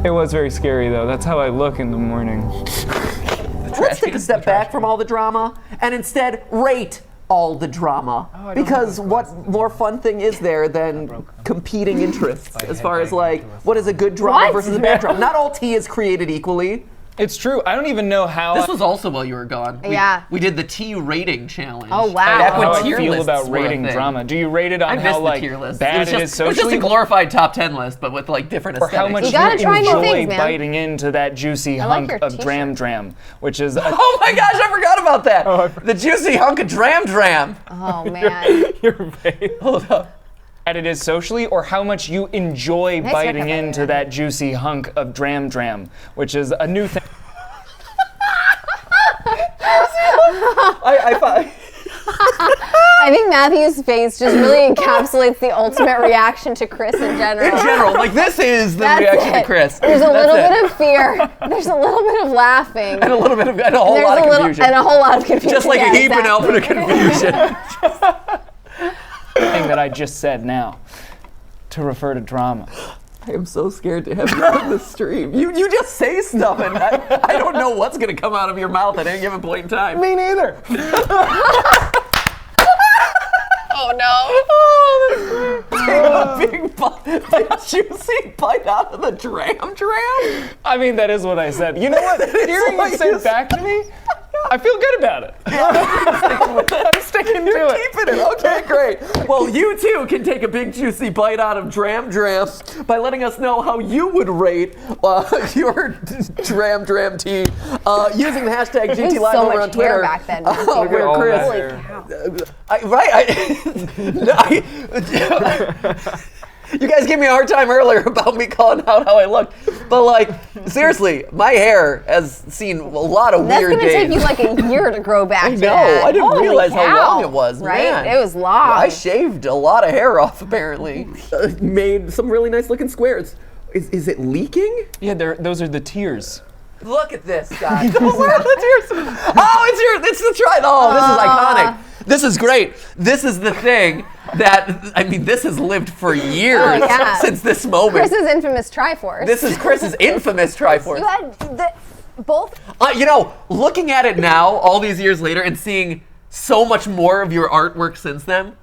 It was very scary, though. That's how I look in the morning. Let's take a step back from all the drama and instead rate all the drama. Because what more fun thing is there than competing interests as far as like, what is a good drama versus a bad drama? Not all tea is created equally. It's true. I don't even know how. This was also while you were gone. Yeah. We did the tea rating challenge. Oh, wow. Back when how I tier feel lists about were a rating thing. drama. Do you rate it on I how missed like the tier list. bad it is It was socially? just a glorified top 10 list, but with like different or aesthetics. how much You gotta try new enjoy things, man. biting into that juicy I like hunk your of t-shirt. dram dram, which is Oh my gosh, I forgot about that. The juicy hunk of dram. Oh, man. your face. Hold up. That it is socially, or how much you enjoy Nice biting haircut, by the into way. that juicy hunk of dram dram, which is a new thing. I think Matthew's face just really encapsulates the ultimate reaction to Chris in general. In general, like this is the That's reaction it. to Chris. There's a That's little it. bit of fear. There's a little bit of laughing. And a little bit of, and a whole There's lot of a little- confusion. and a whole lot of confusion. Just like Yeah, a heap and exactly. open of confusion. Thing that I just said now to refer to drama. I am so scared to have you on the stream. You just say stuff and I don't know what's going to come out of your mouth at any given point in time. Me neither. Oh no. Oh, take a big juicy bite out of the dram. I mean, that is what I said. You know what? Hearing what it said you back to me, I feel good about it. I'm sticking to it. Keeping it. Okay, great. Well, you too can take a big juicy bite out of dram by letting us know how you would rate your dram tea using the hashtag There's GT Live so over much on Twitter. hair back then, Matthew. Where all Chris, that hair. you guys gave me a hard time earlier about me calling out how I looked, but like seriously, my hair has seen a lot of That's weird gonna days. take you like a year to grow back. I to know. that. I didn't Holy realize how cow. long it was. Right? Man. It was long. I shaved a lot of hair off. Apparently, made some really nice looking squares. Is it leaking? Yeah, those are the tears. Look at this, guys. Where are the tears? Oh, it's the try. Oh, this is iconic. This is great. This is the thing that, I mean, this has lived for years since this moment. Chris's infamous Triforce. This is Chris's infamous Triforce. You had both. You know, looking at it now, all these years later, and seeing so much more of your artwork since then.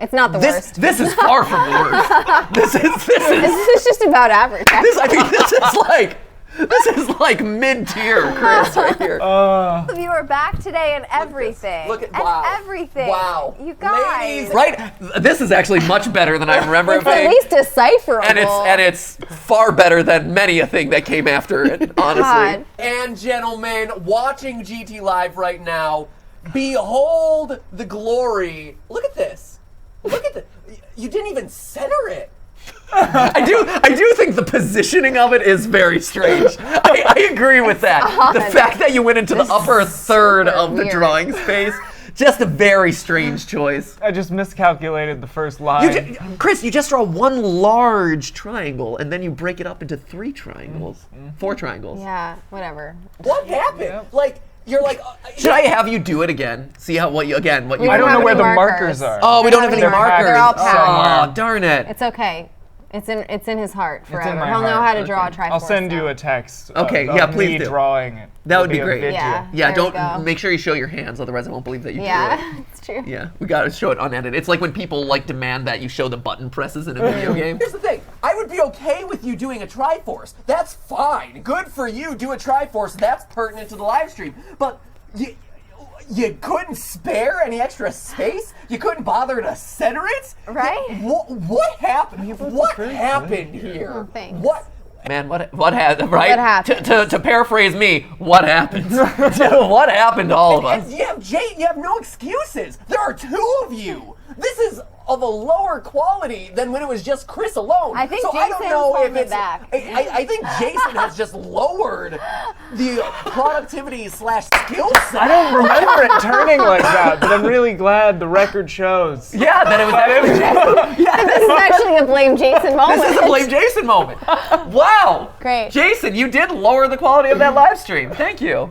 It's not the worst. This is far from the worst. This is just about average. This is like mid-tier Chris right here. You are back today and everything. Look at and wow. everything. Wow. You guys. Right? This is actually much better than I remember it It's at being. least decipherable. And it's far better than many a thing that came after it, honestly. God. And gentlemen, watching GT Live right now, behold the glory. Look at this. Look at this. You didn't even center it. I do think the positioning of it is very strange. I agree with that. The fact that you went into the upper third of the drawing space, just a very strange choice. I just miscalculated the first line. Chris, you just draw one large triangle and then you break it up into 3 triangles, 4 triangles. Yeah, whatever. What happened? Like, you're like, should I have you do it again? See what you I don't know have where any the markers. markers are. Oh, we don't have any They're markers. They're all packed. Oh, darn it. It's okay. It's in his heart It's in forever. my He'll know heart. how to draw a Triforce. I'll send you now. a text. Okay, of yeah, me please do. drawing it. That would be It'll a great. video. Yeah. Yeah, there we don't go. make sure you show your hands, otherwise I won't believe that you drew it. Yeah, it's true. Yeah, we gotta show it unedited. It's like when people like demand that you show the button presses in a video game. Here's the thing, I would be okay with you doing a Triforce. That's fine. Good for you, do a Triforce. That's pertinent to the live stream. But you couldn't spare any extra space? You couldn't bother to center it? Right? What happened? What happened here? Oh, thanks. Man, what happened? Right? What happened? To paraphrase me, what happened? What happened to all of us? You have no excuses. There are 2 of you. This is of a lower quality than when it was just Chris alone. I think so I don't Jason know if pulled it it's. back. I think Jason has just lowered the productivity / skill set. I don't remember it turning like that, but I'm really glad the record shows. Yeah, that it was actually Jason. Yeah, This is actually a blame Jason moment. This is a blame Jason moment. Wow. Great. Jason, you did lower the quality of that live stream. Thank you.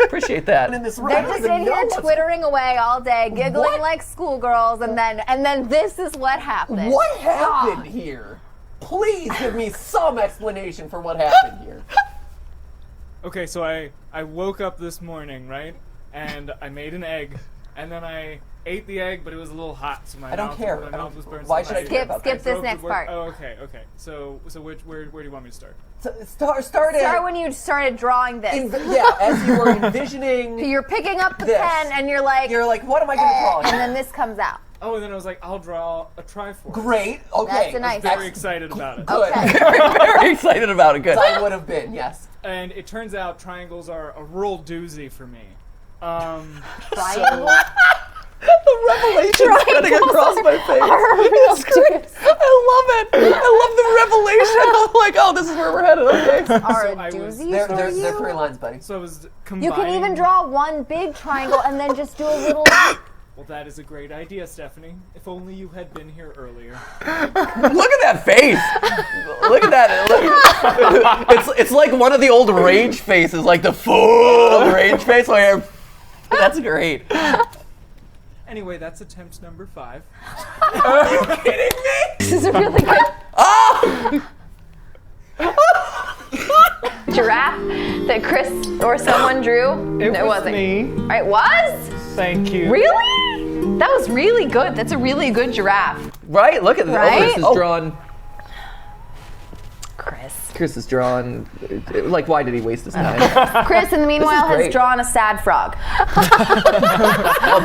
Appreciate that. They're just in here twittering away all day, giggling like schoolgirls, and then this is what happened. What happened here? Please give me some explanation for what happened here. Okay, so I woke up this morning, right? And I made an egg, and then I ate the egg, but it was a little hot, so my I don't mouth, care. My mouth was burned. Why so should I care about Skip that? this next part. Oh, okay. So where do you want me to start? Start when you started drawing this. As you were envisioning. You're picking up the this. pen and you're like, what am I going to draw? And then this comes out. Oh, and then I was like, I'll draw a Triforce. Great. Okay. That's a nice. Very excited about it. Good. Okay. Very excited about it. Good. I would have been. Yes. And it turns out triangles are a real doozy for me. Triangle? The revelation spreading across my face. It's great. I love it. I love the revelation. I'm like, oh, this is where we're headed. Okay. Are a doozy for They're you? 3 lines, buddy. So I was You combining. can even draw one big triangle and then just do a little. Well, that is a great idea, Stephanie. If only you had been here earlier. Look at that face. Look at that. It's like one of the old rage faces, like the full rage face. Where that's great. Anyway, that's attempt number 5. Are you kidding me? This is a really good giraffe that Chris or someone drew. It was wasn't me. It was? Thank you. Really? That was really good. That's a really good giraffe. Right? Look at this. Right? Chris is drawn. Chris is drawn. Like, why did he waste his time? Chris, in the meanwhile, has great. drawn a sad frog.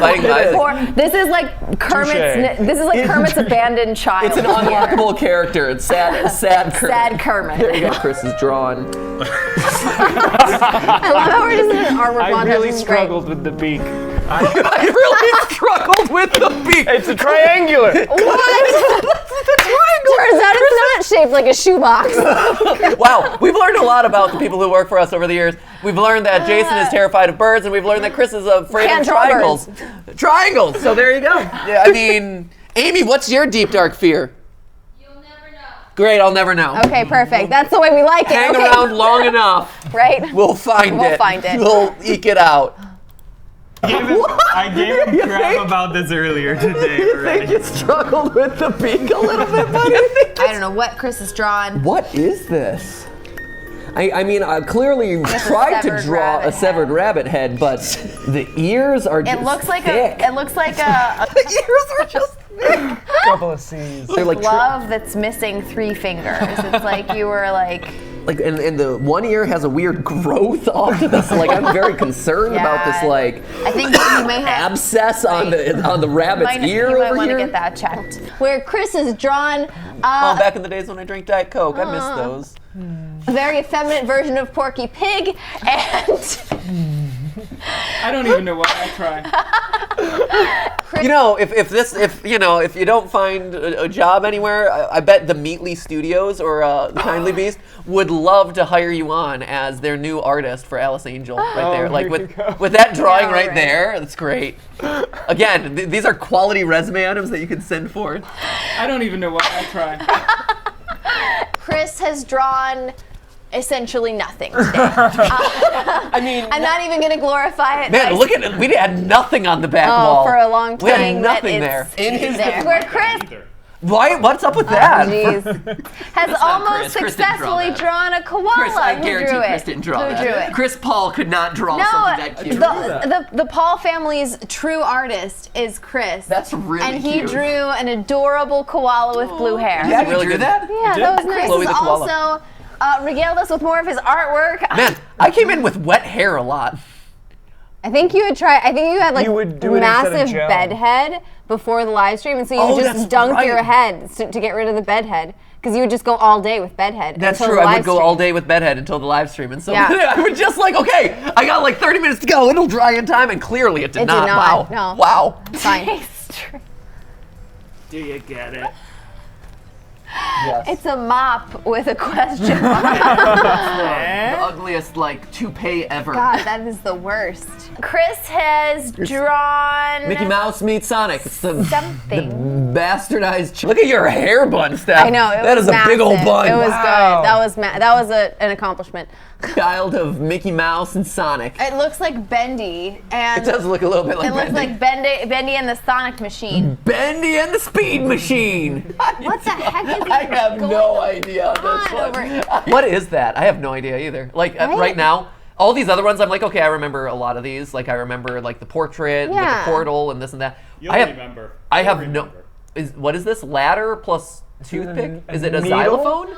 Biting guys. This is like Kermit's abandoned child. It's an unlockable character. It's sad Kermit. Sad Kermit. There you go. Chris is drawn. I love how we're just in an artwork I montage. really This is great. struggled with the beak. I really struggled with the beak. It's a triangular. What? Turns out it's not shaped like a shoebox. Wow, we've learned a lot about the people who work for us over the years. We've learned that Jason is terrified of birds, and we've learned that Chris is afraid of triangles. Triangles. So there you go. Yeah, I mean, Amy, what's your deep dark fear? You'll never know. Great, I'll never know. Okay, perfect. That's the way we like it. Hang Okay. around long enough. Right? We'll find it. We'll find it. We'll eke it out. I gave him crap about this earlier today You already. think you struggled with the beak a little bit, buddy? I don't know what Chris has drawn. What is this? I mean, clearly you tried to draw a severed rabbit head, but the ears are just It looks like thick. a The ears are just thick. Couple of C's. They're like glove that's missing 3 fingers. It's like you were like. and the one ear has a weird growth onto this. Like, I'm very concerned about this. Like, I think you may have abscess on the rabbit's ear you might over want to here. get that checked. Where Chris has drawn Oh, back in the days when I drank Diet Coke, I miss those. a very effeminate version of Porky Pig, and I don't even know why I try. You know, if you don't find a job anywhere, I bet the Meatly Studios or the Kindly Beast would love to hire you on as their new artist for Alice Angel right there. Like with that drawing right there, that's great. Again, these are quality resume items that you can send forth. I don't even know why I try. Chris has drawn essentially nothing today. I mean, I'm not even going to glorify it. Man, look at it. We had nothing on the back Oh, wall. for a long We had time nothing that there. it's there. Where Chris Why? What's up with that? has not almost Chris. Chris didn't draw successfully that. drawn a koala. Chris, I Who guarantee drew Chris it? didn't draw Who that. drew it? Chris Paul could not draw something that cute. the Paul family's true artist is Chris. That's really And he cute. drew an adorable koala with blue hair. Yeah, really drew that? Yeah, that was nice. Chloe Chris the has koala. also regaled us with more of his artwork. Man, I came in with wet hair a lot. I think you had like You would do it instead of massive gel. bed head before the live stream, and so you Oh, would just that's dunk right. your head to get rid of the bed head. Because you would just go all day with bedhead. That's until true. the I would live go stream. all day with bedhead until the live stream, and so Yeah. I would just like, okay, I got like 30 minutes to go. It'll dry in time, and clearly it did It not. did not. Wow. No. Wow. Fine. Do you get it? Yes. It's a mop with a question mark. The ugliest, like, toupee ever. God, that is the worst. Chris has drawn Mickey Mouse meets Sonic. It's the something. bastardized. Look at your hair bun, Steph. I know, That is a big old bun. It was Wow. good. That was an accomplishment. Child of Mickey Mouse and Sonic. It looks like Bendy, and It does look a little bit like it looks Bendy. like Bendy and the Sonic Machine. Bendy and the Speed Machine. What the heck is I have no idea on this one. What is that? I have no idea either. Like right now, all these other ones, I'm like, okay, I remember a lot of these. Like I remember like the portrait, like Yeah. the portal, and this and that. You'll I have, remember. I You'll have remember. what is this? Ladder plus toothpick? Is it a needle? xylophone?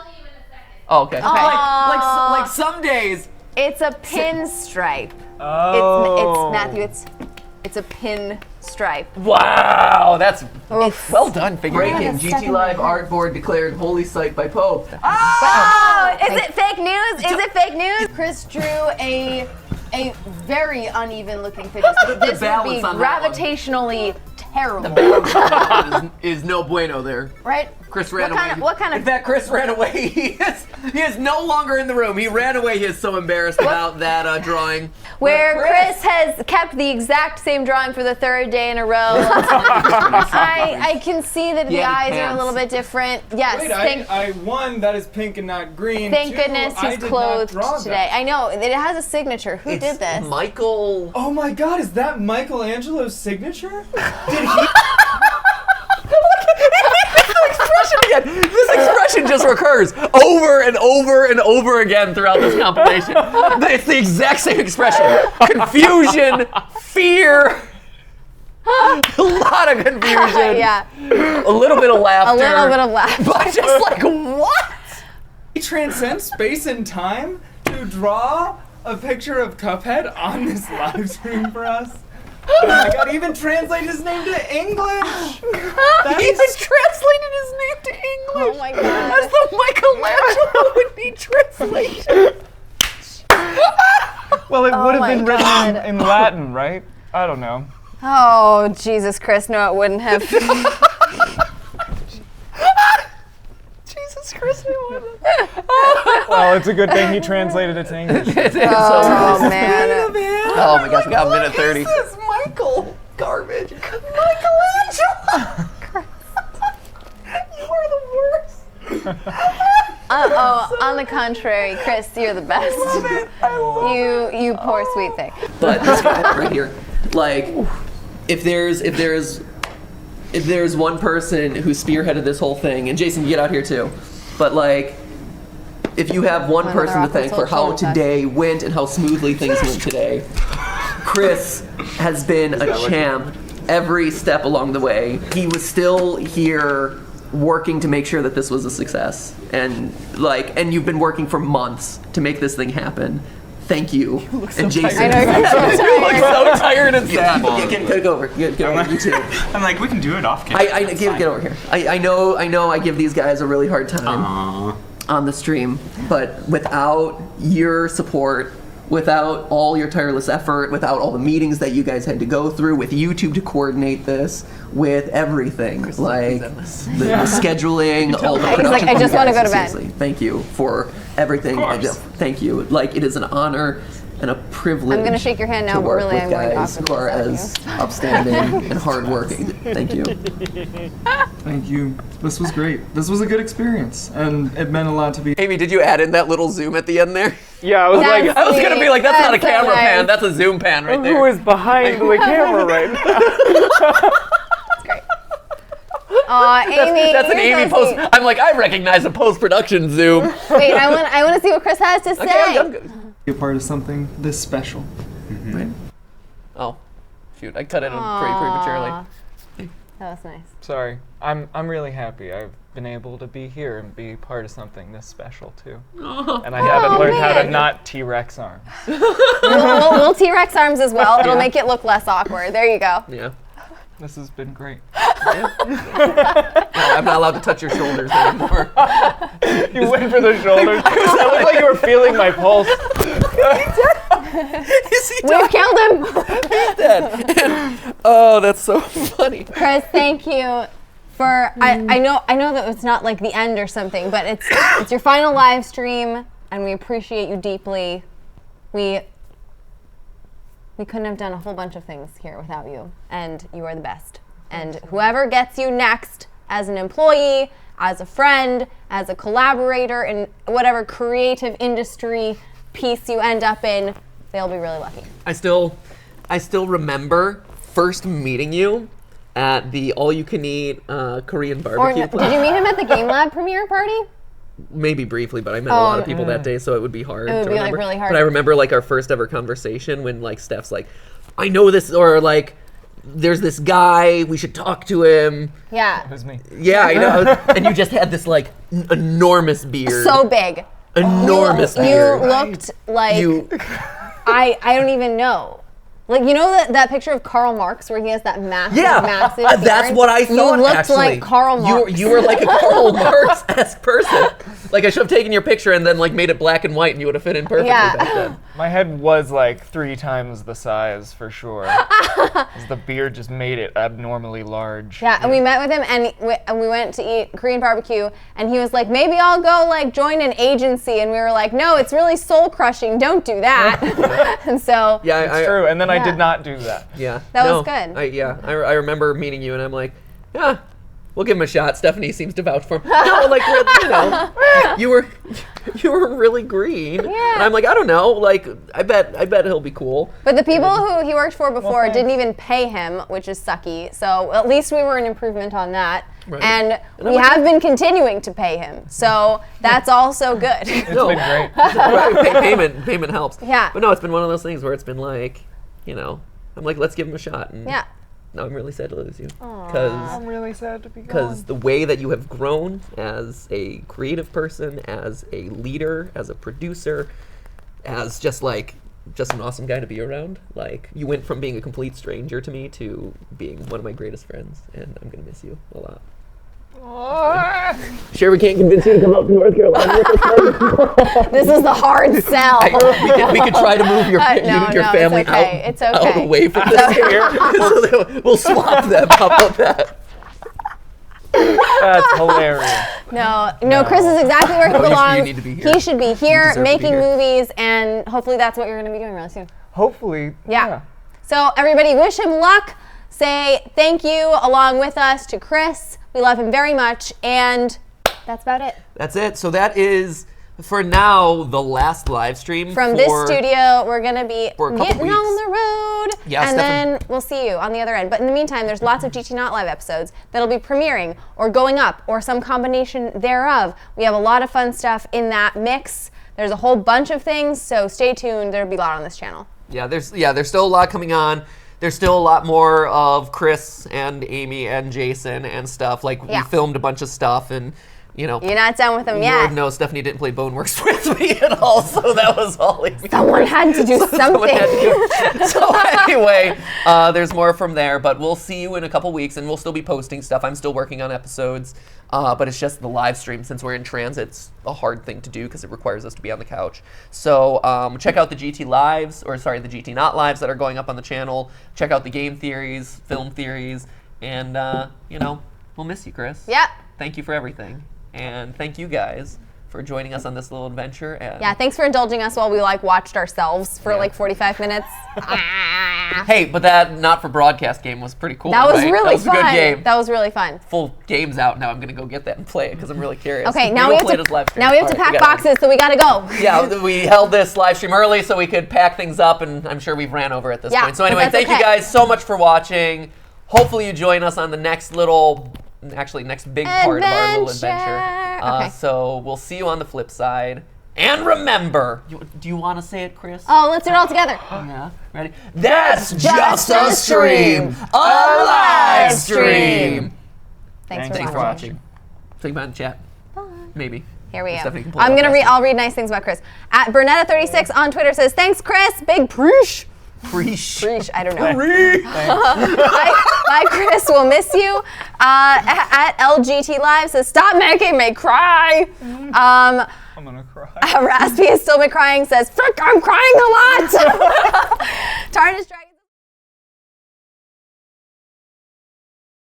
Oh, okay. Aw. Like some days. It's a pinstripe. Oh. It's Matthew. It's a pin stripe. Wow, that's well done. Figure Breaking. Breaking. GT Live Artboard declared holy site by Pope. Oh, is it fake news? Is it fake news? Chris drew a very uneven looking figure. So this would be balance on that one. gravitationally terrible. is no bueno there. Right? Chris ran What away. kind of- what kind of- In fact, Chris ran away. He is no longer in the room. He ran away. He is so embarrassed about that drawing. Where Chris has kept the exact same drawing for the third day in a row. I can see that the Yeah, eyes are a pants. little bit different. Yes, Wait, I one, that is pink and not green. thank Two, goodness I he's did not clothed draw that. today. I know, it has a signature. Who did this? Michael. Oh my God, is that Michelangelo's signature? Did he? This expression just recurs over and over and over again throughout this compilation. It's the exact same expression. Confusion, fear, a lot of confusion. Yeah. A little bit of laughter. A little bit of laughter. But just like, what? He transcends space and time to draw a picture of Cuphead on this live stream for us. Oh my God, he even translated his name to English. He even translated his name to English. Oh my God. As though Michelangelo would be translated. Well, it Oh would have my been God. written in Latin, right? I don't know. Oh, Jesus, Chris. No, it wouldn't have. Jesus Christ, Well, it's a good thing he translated it to English. Oh, man. Oh my gosh, we got a minute 30. This is Michael. Garbage. Michelangelo. You are the worst. On the contrary, Chris, you're the best. You poor sweet thing. But this guy right here, like, if there's one person who spearheaded this whole thing, and Jason, you get out here too, but like, if you have one Another person to thank for how awkward today went and how smoothly things went today, Chris has been a champ every step along the way. He was still here working to make sure that this was a success, and you've been working for months to make this thing happen. Thank you. And Jason, I know, you're so you look tired. so tired and sad. Get over. Get over. You too. I'm like, we can do it off camera. Get over here. I know. I give these guys a really hard time on the stream, but without your support, without all your tireless effort, without all the meetings that you guys had to go through with YouTube to coordinate this, with everything, like the scheduling, all the production. He's like, I just want to go to bed. Seriously, thank you for everything. Thank you. Like, it is an honor and a privilege. I'm going to shake your hand now, to but work really with I'm going guys off who are as upstanding and hardworking. Thank you. Thank you. This was great. This was a good experience, and it meant a lot to be. Amy, did you add in that little zoom at the end there? Yeah, I was That's like, I was gonna be like, that's not a That's so camera nice. pan, that's a zoom pan right there. who is behind the camera right now? Amy. That's an you're Amy so post. sweet. I'm like, I recognize a post-production zoom. Wait, I want to see what Chris has to say. Okay, I'm good. Be a part of something this special. Right. Oh, shoot, I cut it pretty prematurely. That was nice. Sorry, I'm really happy. I've been able to be here and be part of something this special too. And I haven't learned how to man. not T-Rex arms. We'll T-Rex arms as well. It'll make it look less awkward. There you go. Yeah. This has been great. No, I'm not allowed to touch your shoulders anymore. You went for the shoulders. It looked like you were feeling my pulse. We've killed him. He's dead. Oh, that's so funny. Chris, thank you I know that it's not like the end or something, but it's your final live stream, and we appreciate you deeply. We couldn't have done a whole bunch of things here without you, and you are the best. And whoever gets you next as an employee, as a friend, as a collaborator in whatever creative industry piece you end up in, they'll be really lucky. I still remember first meeting you at the all-you-can-eat Korean barbecue place. Did you meet him at the Game Lab premiere party? Maybe briefly, but I met a lot of people that day, so it would be hard. It would to be remember. like really hard. But I remember like our first ever conversation when like Steph's like, "I know this," or like, "There's this guy, we should talk to him." Yeah. It was me. Yeah, I know. And you just had this like enormous beard. So big. Enormous beard. You looked like I don't even know. Like, you know that picture of Karl Marx where he has that massive beard? That's what I thought. You looked actually. like Karl Marx. You were like a Karl Marx-esque person. Like I should have taken your picture and then like made it black and white, and you would have fit in perfectly back then. My head was like 3 times the size for sure. 'Cause the beard just made it abnormally large. Yeah, and we met with him, and we went to eat Korean barbecue, and he was like, maybe I'll go like join an agency, and we were like, no, it's really soul crushing, don't do that. And so it's true, and then I did not do that. Yeah, That was good. I remember meeting you, and I'm like, yeah, we'll give him a shot. Stephanie seems to vouch for him. No, like you know, you were really green. Yeah. And I'm like, I don't know, like I bet he'll be cool. But the people who he worked for before didn't even pay him, which is sucky. So at least we were an improvement on that. Right. And we have been continuing to pay him. So that's also good. It's been great. Payment helps. Yeah. But no, it's been one of those things where it's been like, you know, I'm like, let's give him a shot. And yeah. No, I'm really sad to lose you. I'm really sad to be gone. Because the way that you have grown as a creative person, as a leader, as a producer, as just an awesome guy to be around. Like, you went from being a complete stranger to me to being one of my greatest friends, and I'm gonna miss you a lot. Sure, we can't convince you to come up to North Carolina with us. This is the hard sell. We could try to move your family out away from this here. So we'll swap them. How about that? That's hilarious. No, Chris is exactly where he belongs. You need to be here. He should be here deserve to be making here. movies, and hopefully that's what you're going to be doing really soon. Hopefully. Yeah. So everybody, wish him luck. Say thank you along with us to Chris. We love him very much, and that's about it. That's it. So that is, for now, the last live stream From this studio. We're going to be getting on the road, Yeah, and then we'll see you on the other end. But in the meantime, there's lots of GT Not Live episodes that'll be premiering or going up or some combination thereof. We have a lot of fun stuff in that mix. There's a whole bunch of things, so stay tuned. There'll be a lot on this channel. Yeah, there's still a lot coming on. There's still a lot more of Chris and Amy and Jason and stuff. Like, we filmed a bunch of stuff, and, you know. You're not done with them yet. Lord knows Stephanie didn't play Boneworks with me at all, so that was all. Someone had to do something. So anyway, there's more from there, but we'll see you in a couple weeks, and we'll still be posting stuff. I'm still working on episodes, but it's just the live stream. Since we're in transit, it's a hard thing to do because it requires us to be on the couch. So check out the GT Lives, or sorry, the GT Not Lives that are going up on the channel. Check out the game theories, film theories, and, you know, we'll miss you, Chris. Yep. Thank you for everything. And thank you guys for joining us on this little adventure. And Yeah, thanks for indulging us while we watched ourselves for 45 minutes. Hey, but that not for broadcast game was pretty cool. That was right? really That was fun. a good game. That was really fun. Full game's out now. I'm gonna go get that and play it because I'm really curious. Okay, Maybe now we'll we play have this live to stream. All right, pack boxes, so we gotta go. Yeah, we held this live stream early so we could pack things up, and I'm sure we've ran over at this point. So anyway, thank you guys so much for watching. Hopefully you join us on the next next big part of our little adventure. Okay. So we'll see you on the flip side. And remember, do you want to say it, Chris? Oh, let's do it all together. Yeah, ready? That's just a stream, a live stream. Thanks for watching. Think about it in chat. Bye. Maybe. Here we go. Stephanie can pull I'm it gonna up read. I'll read nice things about Chris. At Bernetta36 on Twitter says, "Thanks, Chris. Big preach." Preach. I don't know. Bye, Chris. We'll miss you. At LGT Live says, "Stop making me cry." I'm gonna cry. Raspy has still been crying. Says, "Frick, I'm crying a lot." Tarnish Dragon.